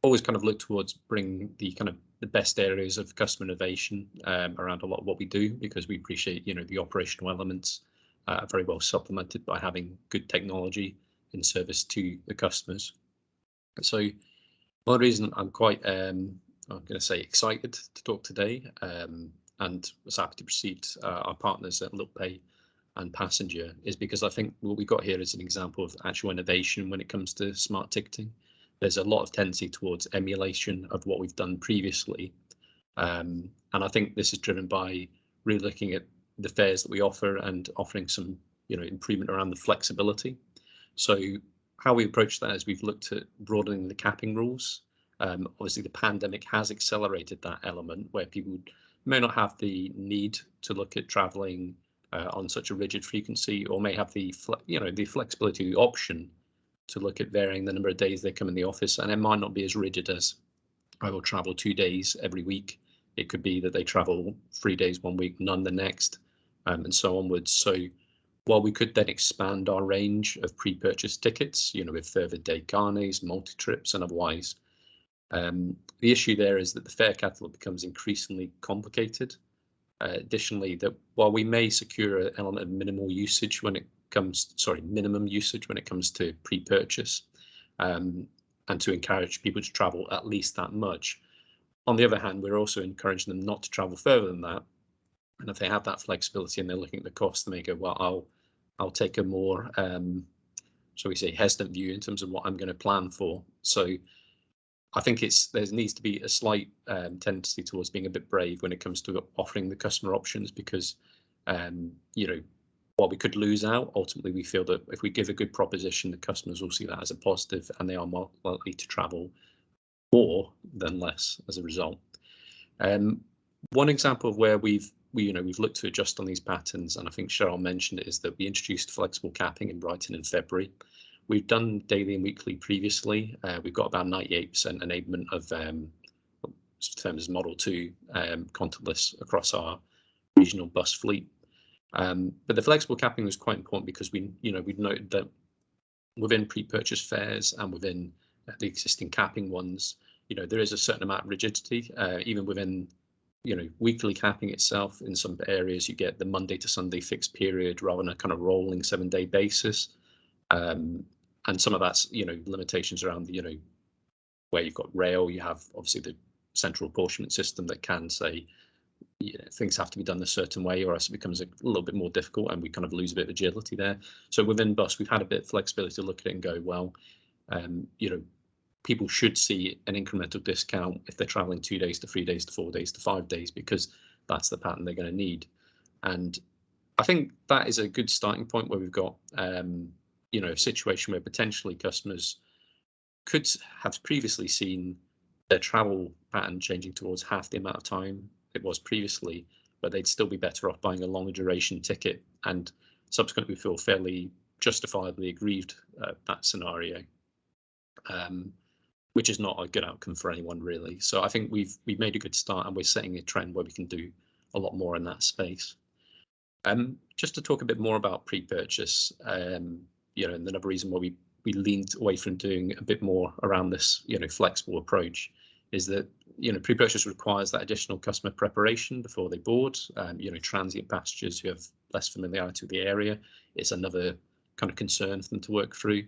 always kind of looked towards bringing the best areas of customer innovation around a lot of what we do, because we appreciate, you know, the operational elements are very well supplemented by having good technology in service to the customers. So one reason I'm quite, I'm going to say, excited to talk today, and was happy to precede our partners at Littlepay and Passenger, is because I think what we got here is an example of actual innovation when it comes to smart ticketing. There's a lot of tendency towards emulation of what we've done previously, and I think this is driven by really looking at the fares that we offer and offering some, you know, improvement around the flexibility. So how we approach that is we've looked at broadening the capping rules. Obviously the pandemic has accelerated that element where people may not have the need to look at traveling on such a rigid frequency, or may have the flexibility, the option to look at varying the number of days they come in the office, and it might not be as rigid as I will travel 2 days every week. It could be that they travel 3 days one week, none the next, and so onwards. So while we could then expand our range of pre-purchase tickets, you know, with further day carnets, multi-trips and otherwise, the issue there is that the fare catalogue becomes increasingly complicated. Additionally, that while we may secure an element of minimum usage when it comes to pre-purchase, and to encourage people to travel at least that much. On the other hand, we're also encouraging them not to travel further than that. And if they have that flexibility and they're looking at the cost, they may go, well, I'll take a more, shall we say, hesitant view in terms of what I'm going to plan for. So I think there needs to be a slight tendency towards being a bit brave when it comes to offering the customer options, because, you know, while we could lose out, ultimately we feel that if we give a good proposition, the customers will see that as a positive, and they are more likely to travel more than less as a result. One example of where we've we've looked to adjust on these patterns, and I think Sheryll mentioned it, is that we introduced flexible capping in Brighton in February. We've done daily and weekly previously. We've got about 98% enablement of terms as Model 2 contactless across our regional bus fleet. But the flexible capping was quite important because we'd noted that within pre-purchase fares and within the existing capping ones, there is a certain amount of rigidity, even within weekly capping itself. In some areas, you get the Monday to Sunday fixed period rather than a kind of rolling 7-day basis. And some of that's, limitations around, where you've got rail, you have obviously the central apportionment system that can say, things have to be done a certain way, or else it becomes a little bit more difficult and we kind of lose a bit of agility there. So within bus, we've had a bit of flexibility to look at it and go, well, people should see an incremental discount if they're traveling 2 days to 3 days to 4 days to 5 days, because that's the pattern they're going to need. And I think that is a good starting point where we've got, a situation where potentially customers could have previously seen their travel pattern changing towards half the amount of time it was previously, but they'd still be better off buying a longer duration ticket, and subsequently feel fairly justifiably aggrieved at that scenario, which is not a good outcome for anyone really. So I think we've made a good start, and we're setting a trend where we can do a lot more in that space. Just to talk a bit more about pre-purchase, and another reason why we leaned away from doing a bit more around this, flexible approach, is that, pre-purchase requires that additional customer preparation before they board. Transient passengers who have less familiarity with the area, it's another kind of concern for them to work through.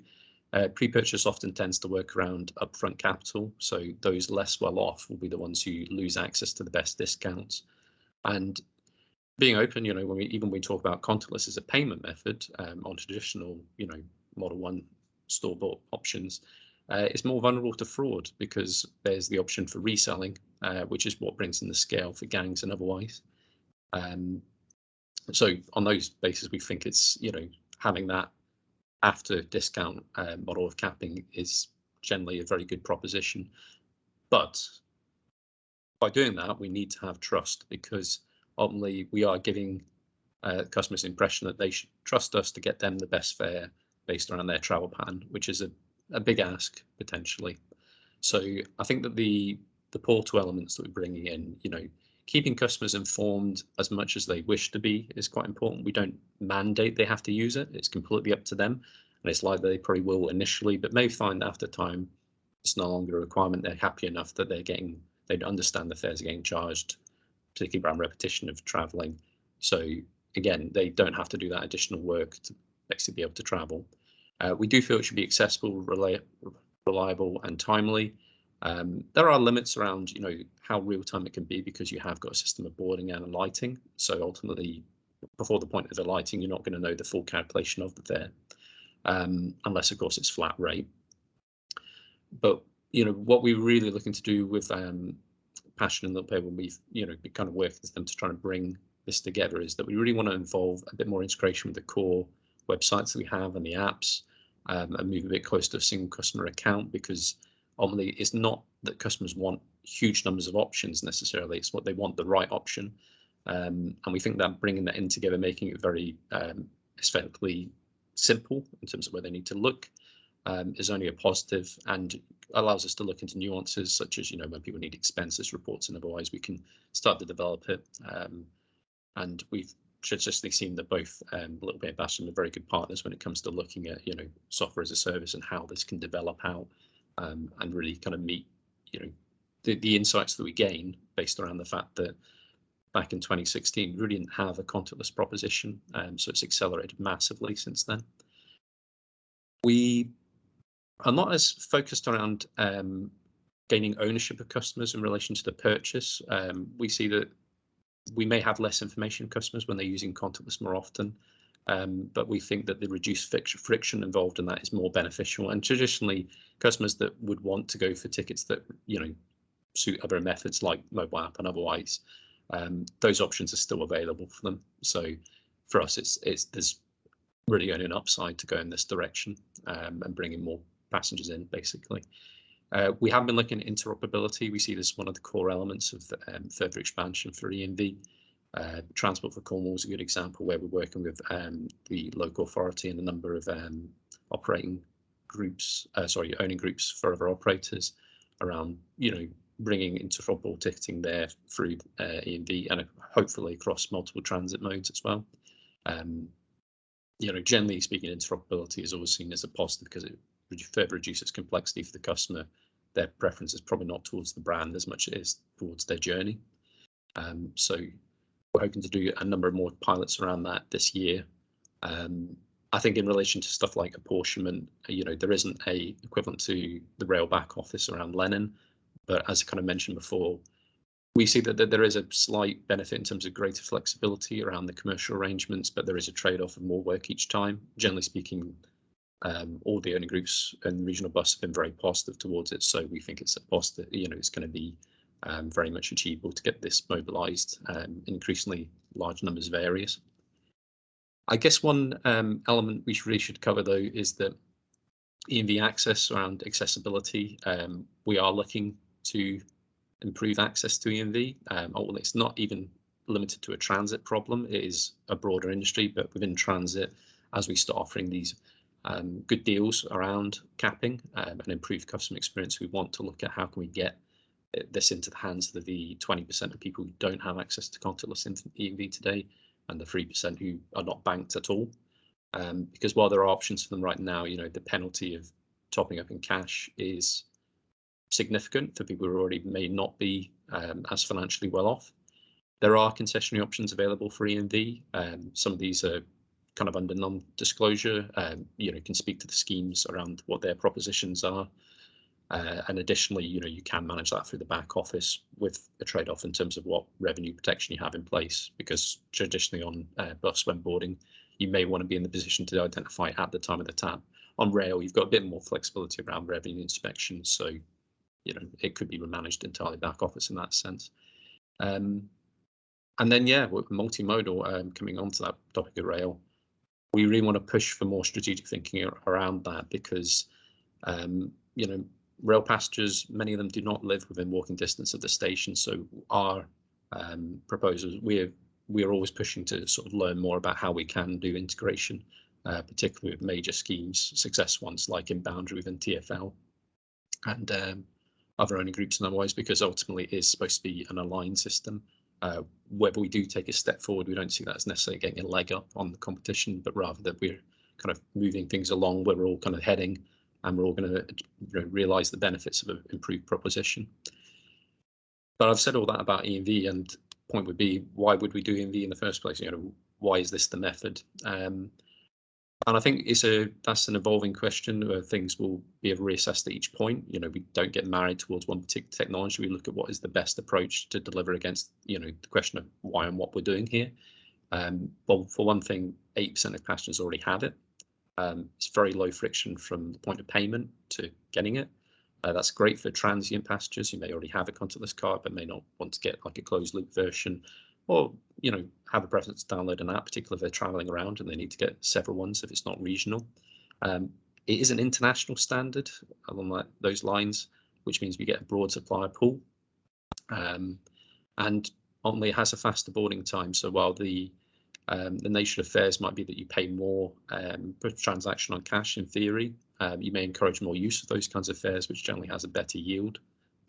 Pre-purchase often tends to work around upfront capital, so those less well off will be the ones who lose access to the best discounts. And being open, when we talk about contactless as a payment method on traditional, Model 1 store-bought options, it's more vulnerable to fraud because there's the option for reselling, which is what brings in the scale for gangs and otherwise. So on those bases, we think it's, having that after discount model of capping is generally a very good proposition. But by doing that, we need to have trust, because ultimately we are giving customers the impression that they should trust us to get them the best fare based around their travel pattern, which is a big ask potentially. So I think that the portal elements that we're bringing in, keeping customers informed as much as they wish to be is quite important. We don't mandate they have to use it. It's completely up to them. And it's likely they probably will initially, but may find after time it's no longer a requirement. They're happy enough that they understand the fares are getting charged, particularly around repetition of traveling. So again, they don't have to do that additional work to basically be able to travel. We do feel it should be accessible, reliable and timely. There are limits around, how real time it can be, because you have got a system of boarding and lighting. So ultimately, before the point of the lighting, you're not going to know the full calculation of the fare, unless of course it's flat rate. But what we're really looking to do with Passion and Littlepay, when we've been kind of working with them to try and bring this together, is that we really want to involve a bit more integration with the core websites that we have and the apps, and move a bit closer to a single customer account, because ultimately it's not that customers want huge numbers of options necessarily, it's what they want, the right option. And we think that bringing that in together, making it very aesthetically simple in terms of where they need to look, is only a positive, and allows us to look into nuances such as, when people need expenses reports and otherwise, we can start to develop it. And we've traditionally seen that both Littlepay and Bastion are very good partners when it comes to looking at, software as a service and how this can develop out, and really kind of meet, the insights that we gain based around the fact that back in 2016, we really didn't have a contactless proposition. So it's accelerated massively since then. We are not as focused around gaining ownership of customers in relation to the purchase. We see that we may have less information customers when they're using contactless more often, but we think that the reduced friction involved in that is more beneficial. And traditionally, customers that would want to go for tickets that suit other methods like mobile app and otherwise, those options are still available for them. So for us, there's really only an upside to go in this direction, and bringing more passengers in, basically. We have been looking at interoperability. We see this as one of the core elements of further expansion for EMV. Transport for Cornwall is a good example where we're working with the local authority and a number of operating groups, owning groups for other operators around, bringing interoperable ticketing there through EMV and hopefully across multiple transit modes as well. Generally speaking, interoperability is always seen as a positive because it further reduces complexity for the customer. Their preference is probably not towards the brand as much as it is towards their journey. So we're hoping to do a number of more pilots around that this year. I think in relation to stuff like apportionment, there isn't a equivalent to the rail back office around Lennon, but as I kind of mentioned before, we see that there is a slight benefit in terms of greater flexibility around the commercial arrangements, but there is a trade-off of more work each time. Generally speaking, all the owning groups and regional bus have been very positive towards it, so we think it's a positive. It's going to be very much achievable to get this mobilised in increasingly large numbers of areas. I guess one element we really should cover though is that EMV access around accessibility. We are looking to improve access to EMV. It's not even limited to a transit problem. It is a broader industry, but within transit, as we start offering these good deals around capping and improve customer experience, we want to look at how can we get this into the hands of the 20% of people who don't have access to contactless EMV today, and the 3% who are not banked at all. Because while there are options for them right now, the penalty of topping up in cash is significant for people who already may not be as financially well off. There are concessionary options available for EMV. Some of these are kind of under non-disclosure, can speak to the schemes around what their propositions are. And additionally, you can manage that through the back office with a trade-off in terms of what revenue protection you have in place, because traditionally on bus when boarding, you may want to be in the position to identify at the time of the tab. On rail, you've got a bit more flexibility around revenue inspection, so it could be managed entirely back office in that sense. And then with multimodal, coming on to that topic of rail, we really want to push for more strategic thinking around that, because rail passengers, many of them do not live within walking distance of the station. So our proposals, we are always pushing to sort of learn more about how we can do integration, particularly with major schemes, success ones like in Boundary within TfL and other owning groups and otherwise, because ultimately it is supposed to be an aligned system. Whether we do take a step forward, we don't see that as necessarily getting a leg up on the competition, but rather that we're kind of moving things along where we're all kind of heading, and we're all going to realise the benefits of an improved proposition. But I've said all that about EMV, and the point would be, why would we do EMV in the first place? Why is this the method? And I think that's an evolving question where things will be reassessed at each point. We don't get married towards one particular technology. We look at what is the best approach to deliver against, the question of why and what we're doing here. Well, for one thing, 8% of passengers already have it. It's very low friction from the point of payment to getting it. That's great for transient passengers who may already have a contactless card but may not want to get like a closed loop version, or have a preference to download an app, particularly if they're traveling around and they need to get several ones if it's not regional. It is an international standard along those lines, which means we get a broad supplier pool, and ultimately it has a faster boarding time. So while the nature of fares might be that you pay more per transaction on cash in theory, you may encourage more use of those kinds of fares, which generally has a better yield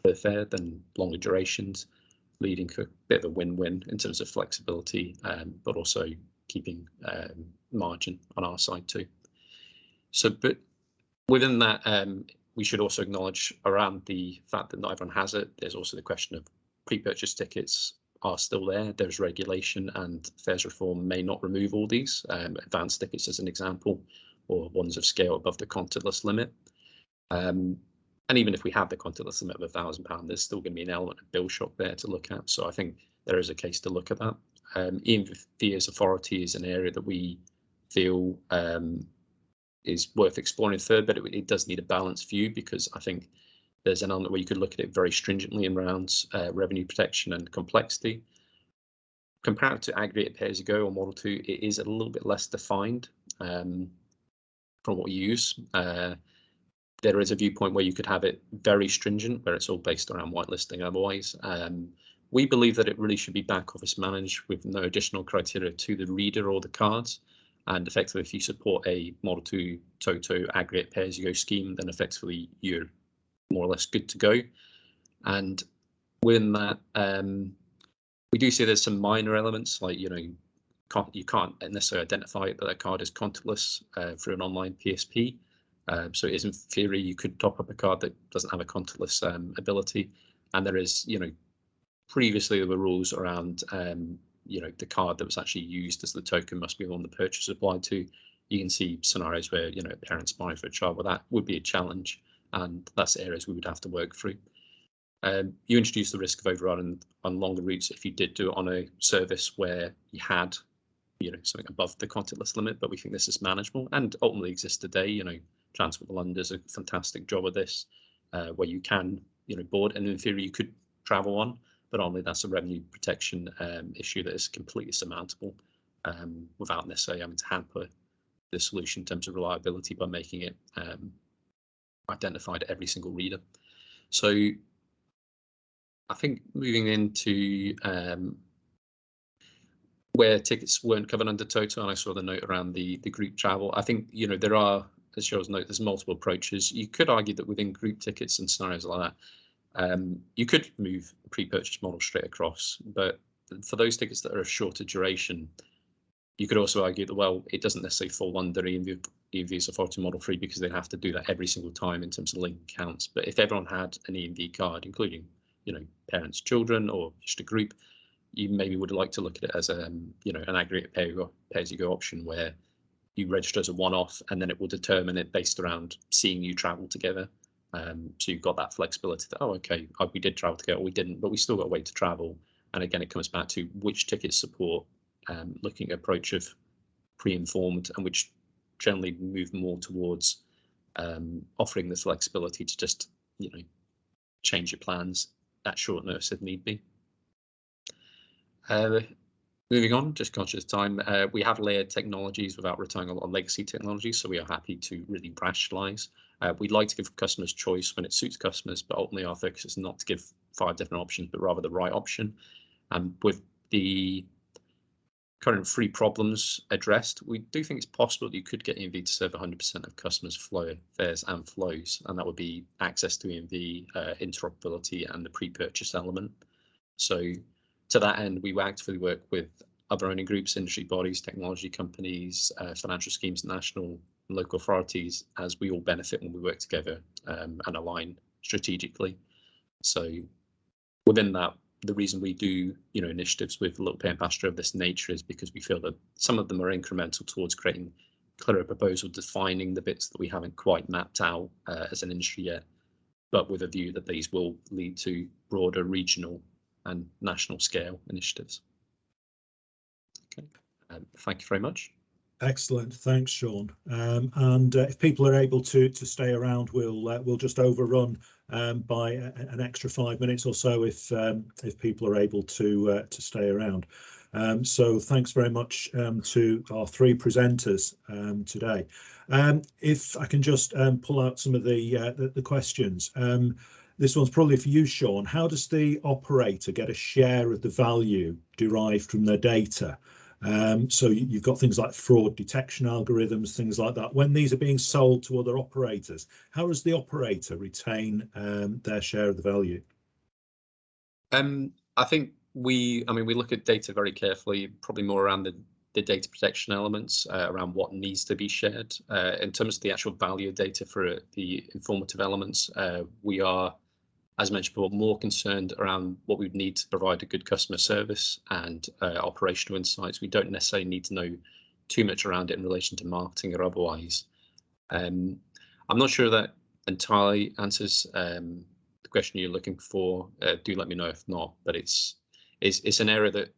per fare than longer durations, leading to a bit of a win-win in terms of flexibility, but also keeping margin on our side too. So, but within that, we should also acknowledge around the fact that not everyone has it. There's also the question of pre-purchase tickets are still there. There's regulation, and fares reform may not remove all these. Advanced tickets as an example, or ones of scale above the contactless limit. And even if we have the contactless limit of £1,000, there's still going to be an element of bill shock there to look at. So I think there is a case to look at that. EMV as authority is an area that we feel is worth exploring further, but it does need a balanced view, because I think there's an element where you could look at it very stringently around revenue protection and complexity. Compared to aggregate pay-as-you-go or Model 2, it is a little bit less defined from what we use. There is a viewpoint where you could have it very stringent, where it's all based around whitelisting otherwise, We believe that it really should be back office managed with no additional criteria to the reader or the cards. And effectively, if you support a Model 2 Toto aggregate pay-as-you-go scheme, then effectively you're more or less good to go. And within that, we do see there's some minor elements like, you can't necessarily identify that a card is contactless through an online PSP. So it is in theory, you could top up a card that doesn't have a contactless ability. And there is, previously there were rules around, the card that was actually used as the token must be the one the purchase applied to. You can see scenarios where, parents buying for a child, well, that would be a challenge. And that's areas we would have to work through. You introduce the risk of overrun on longer routes if you did do it on a service where you had, something above the contactless limit, but we think this is manageable and ultimately exists today. Transport for London does a fantastic job of this, where you can, board, and in theory you could travel on, but only that's a revenue protection issue that is completely surmountable without necessarily having to hamper the solution in terms of reliability by making it identified at every single reader. So I think moving into where tickets weren't covered under Toto, and I saw the note around the group travel. I think, there are, as Sheryl's note, there's multiple approaches. You could argue that within group tickets and scenarios like that, you could move the pre-purchase model straight across. But for those tickets that are of shorter duration, you could also argue that, well, it doesn't necessarily fall under EMV's authority model 3 because they have to do that every single time in terms of link counts. But if everyone had an EMV card, including, parents, children, or just a group, you maybe would like to look at it as an aggregate pay-as-you-go option where you register as a one-off, and then it will determine it based around seeing you travel together. So you've got that flexibility that, oh, okay, we did travel together, or we didn't, but we still got a way to travel. And again, it comes back to which tickets support looking at approach of pre-informed, and which generally move more towards offering the flexibility to just, change your plans at short notice if need be. Moving on, just conscious of time, we have layered technologies without relying on legacy technologies, so we are happy to really rationalize. We'd like to give customers choice when it suits customers, but ultimately our focus is not to give 5 different options, but rather the right option. And with the current 3 problems addressed, we do think it's possible that you could get EMV to serve 100% of customers' fares and flows, and that would be access to EMV, interoperability, and the pre-purchase element. So to that end, we actively work with other owning groups, industry bodies, technology companies, financial schemes, national and local authorities, as we all benefit when we work together and align strategically. So within that, the reason we do, initiatives with Littlepay and Passenger of this nature is because we feel that some of them are incremental towards creating clearer proposal, defining the bits that we haven't quite mapped out as an industry yet, but with a view that these will lead to broader regional and national scale initiatives. Okay, thank you very much. Excellent, thanks, Sean. And if people are able to stay around, we'll just overrun by an extra 5 minutes or so if people are able to stay around. So thanks very much to our 3 presenters today. If I can just pull out some of the questions. This one's probably for you, Sean. How does the operator get a share of the value derived from their data? So you've got things like fraud detection algorithms, things like that. When these are being sold to other operators, how does the operator retain their share of the value? I think we look at data very carefully, probably more around the data protection elements, around what needs to be shared. In terms of the actual value of data for the informative elements, we are, as mentioned before, more concerned around what we would need to provide a good customer service and operational insights. We don't necessarily need to know too much around it in relation to marketing or otherwise. I'm not sure that entirely answers the question you're looking for. Do let me know if not, but it's an area that,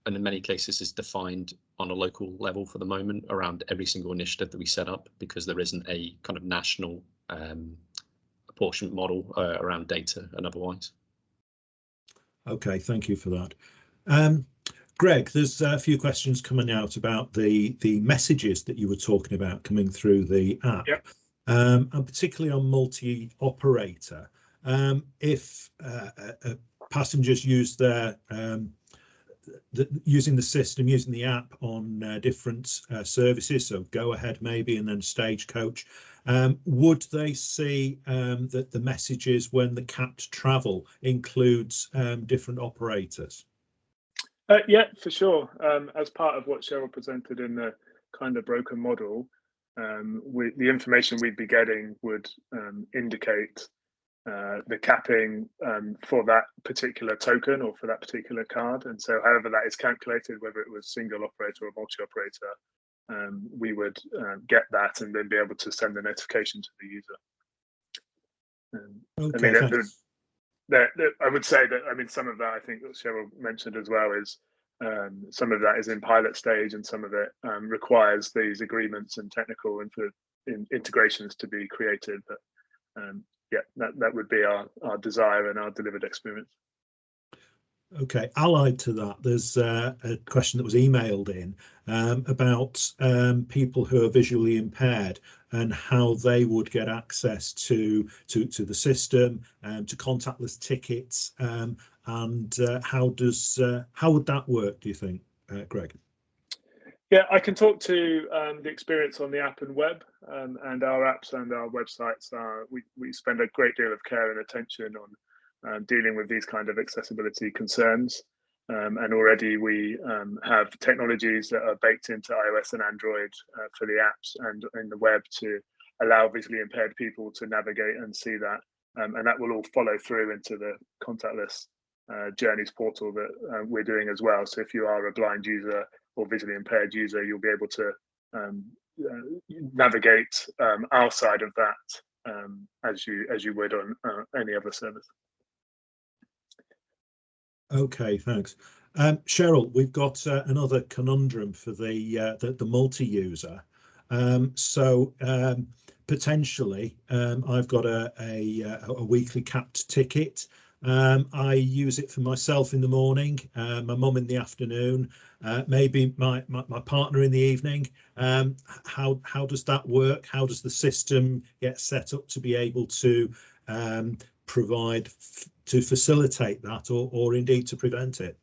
and in many cases, is defined on a local level for the moment around every single initiative that we set up, because there isn't a kind of national apportionment model around data and otherwise. Okay, thank you for that. Greg, there's a few questions coming out about the messages that you were talking about coming through the app. Yep. And particularly on multi-operator. If passengers use their using the system, using the app on different services, so Go Ahead maybe, and then Stagecoach, would they see that the messages when the capped travel includes different operators? Yeah, for sure. As part of what Sheryll presented in the kind of broken model, the information we'd be getting would indicate the capping for that particular token or for that particular card. And so however that is calculated, whether it was single operator or multi-operator, we would get that and then be able to send the notification to the user. Okay, I mean, I would say that, I mean, some of that I think that Sheryll mentioned as well is some of that is in pilot stage, and some of it requires these agreements and technical integrations to be created. But yeah, that would be our desire and our delivered experience. Okay, allied to that, there's a question that was emailed in about people who are visually impaired and how they would get access to the system, to contactless tickets, and how would that work, do you think, Greg? Yeah, I can talk to the experience on the app and web, and our apps and our websites. We spend a great deal of care and attention on dealing with these kind of accessibility concerns. And already we have technologies that are baked into iOS and Android for the apps and in the web to allow visually impaired people to navigate and see that. And that will all follow through into the contactless journeys portal that we're doing as well. So if you are a blind user or visually impaired user, you'll be able to navigate our side of that as you would on any other service. Okay, thanks. Sheryll, we've got another conundrum for the multi-user. So potentially, I've got a weekly capped ticket. I use it for myself in the morning, my mum in the afternoon, maybe my partner in the evening. How does that work? How does the system get set up to be able to provide to facilitate that, or indeed to prevent it?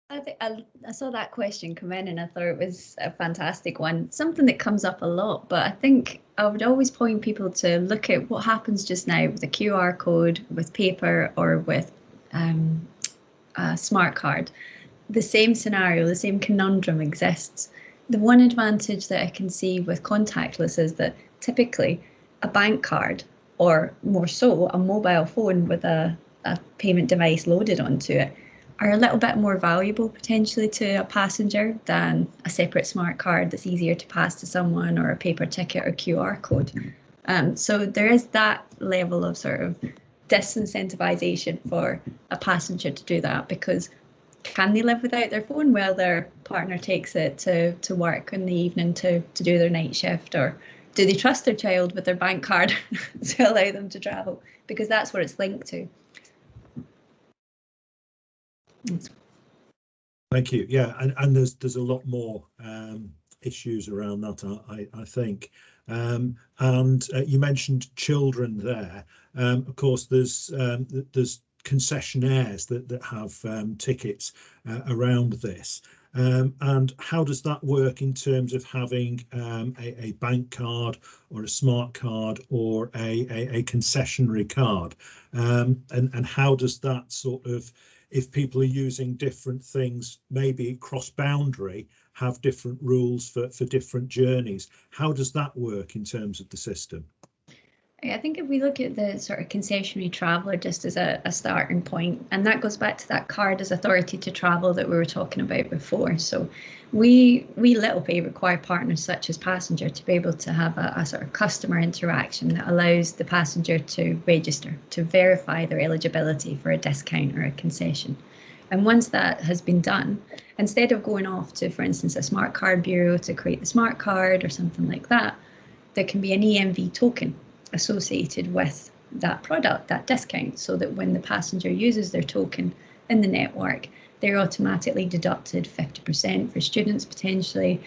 I saw that question come in and I thought it was a fantastic one, something that comes up a lot, but I think I would always point people to look at what happens just now with a QR code, with paper, or with a smart card. The same scenario, the same conundrum exists. The one advantage that I can see with contactless is that typically a bank card, or more so a mobile phone with a payment device loaded onto it, are a little bit more valuable potentially to a passenger than a separate smart card that's easier to pass to someone, or a paper ticket or QR code. So there is that level of sort of disincentivization for a passenger to do that, because can they live without their phone while their partner takes it to work in the evening to do their night shift, or do they trust their child with their bank card to allow them to travel, because that's what it's linked to. Thank you. Yeah, and there's a lot more issues around that, I think. And you mentioned children there. Of course, there's concessionaires that have tickets around this. And how does that work in terms of having a bank card or a smart card or a concessionary card? And how does that sort of, if people are using different things, maybe cross-boundary, have different rules for different journeys? How does that work in terms of the system? I think if we look at the sort of concessionary traveller just as a starting point, and that goes back to that card as authority to travel that we were talking about before. So we Littlepay require partners such as Passenger to be able to have a sort of customer interaction that allows the passenger to register, to verify their eligibility for a discount or a concession. And once that has been done, instead of going off to, for instance, a smart card bureau to create the smart card or something like that, there can be an EMV token associated with that product, that discount, so that when the passenger uses their token in the network, they're automatically deducted 50% for students potentially.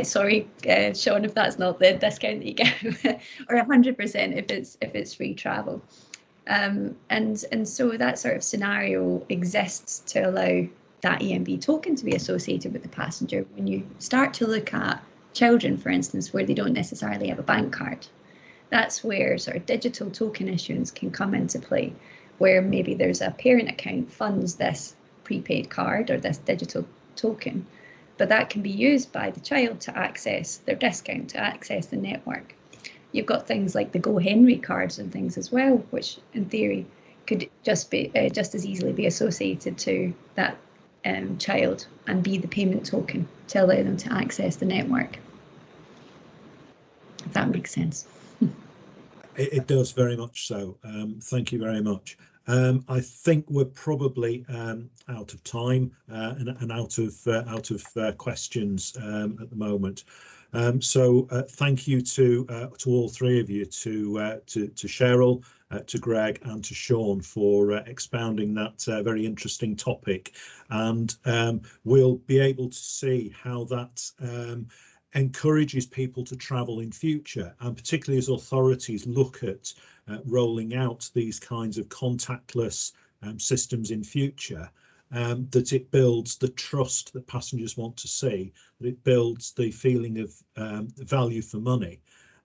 Sorry, Sean, if that's not the discount that you get, or 100% if it's free travel. And so that sort of scenario exists to allow that EMV token to be associated with the passenger. When you start to look at children, for instance, where they don't necessarily have a bank card, that's where sort of digital token issuance can come into play, where maybe there's a parent account funds this prepaid card or this digital token, but that can be used by the child to access their discount, to access the network. You've got things like the Go Henry cards and things as well, which in theory could just as easily be associated to that child and be the payment token to allow them to access the network. If that makes sense. It does very much so. Thank you very much. I think we're probably out of time and out of questions at the moment. So thank you to all three of you, to Sheryll, to Greg, and to Sean for expounding that very interesting topic. And we'll be able to see how that encourages people to travel in future, and particularly as authorities look at rolling out these kinds of contactless systems in future, that it builds the trust that passengers want to see, that it builds the feeling of value for money,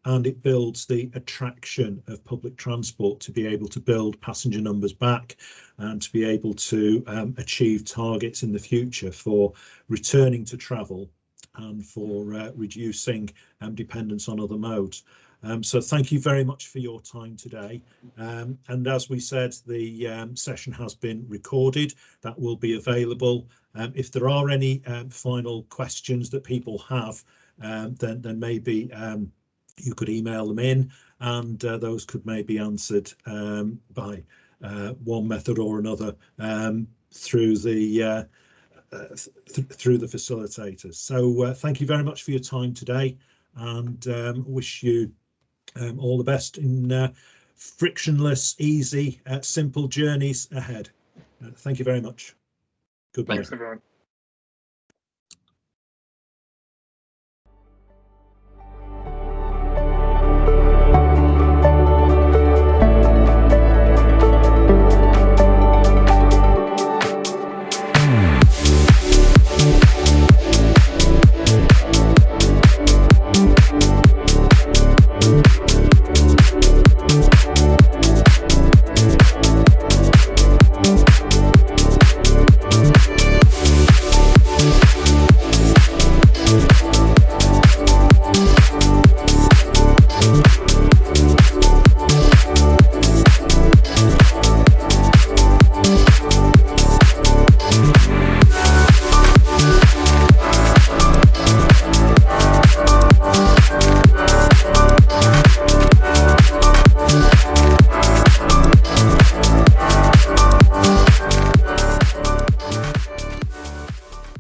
and it builds the attraction of public transport to be able to build passenger numbers back and to be able to achieve targets in the future for returning to travel and for reducing dependence on other modes. So thank you very much for your time today. And as we said, the session has been recorded. That will be available. If there are any final questions that people have, then maybe you could email them in, and those could maybe be answered by one method or another through the facilitators. So thank you very much for your time today, and wish you all the best in frictionless, easy, simple journeys ahead. Thank you very much. Goodbye. Thanks, everyone.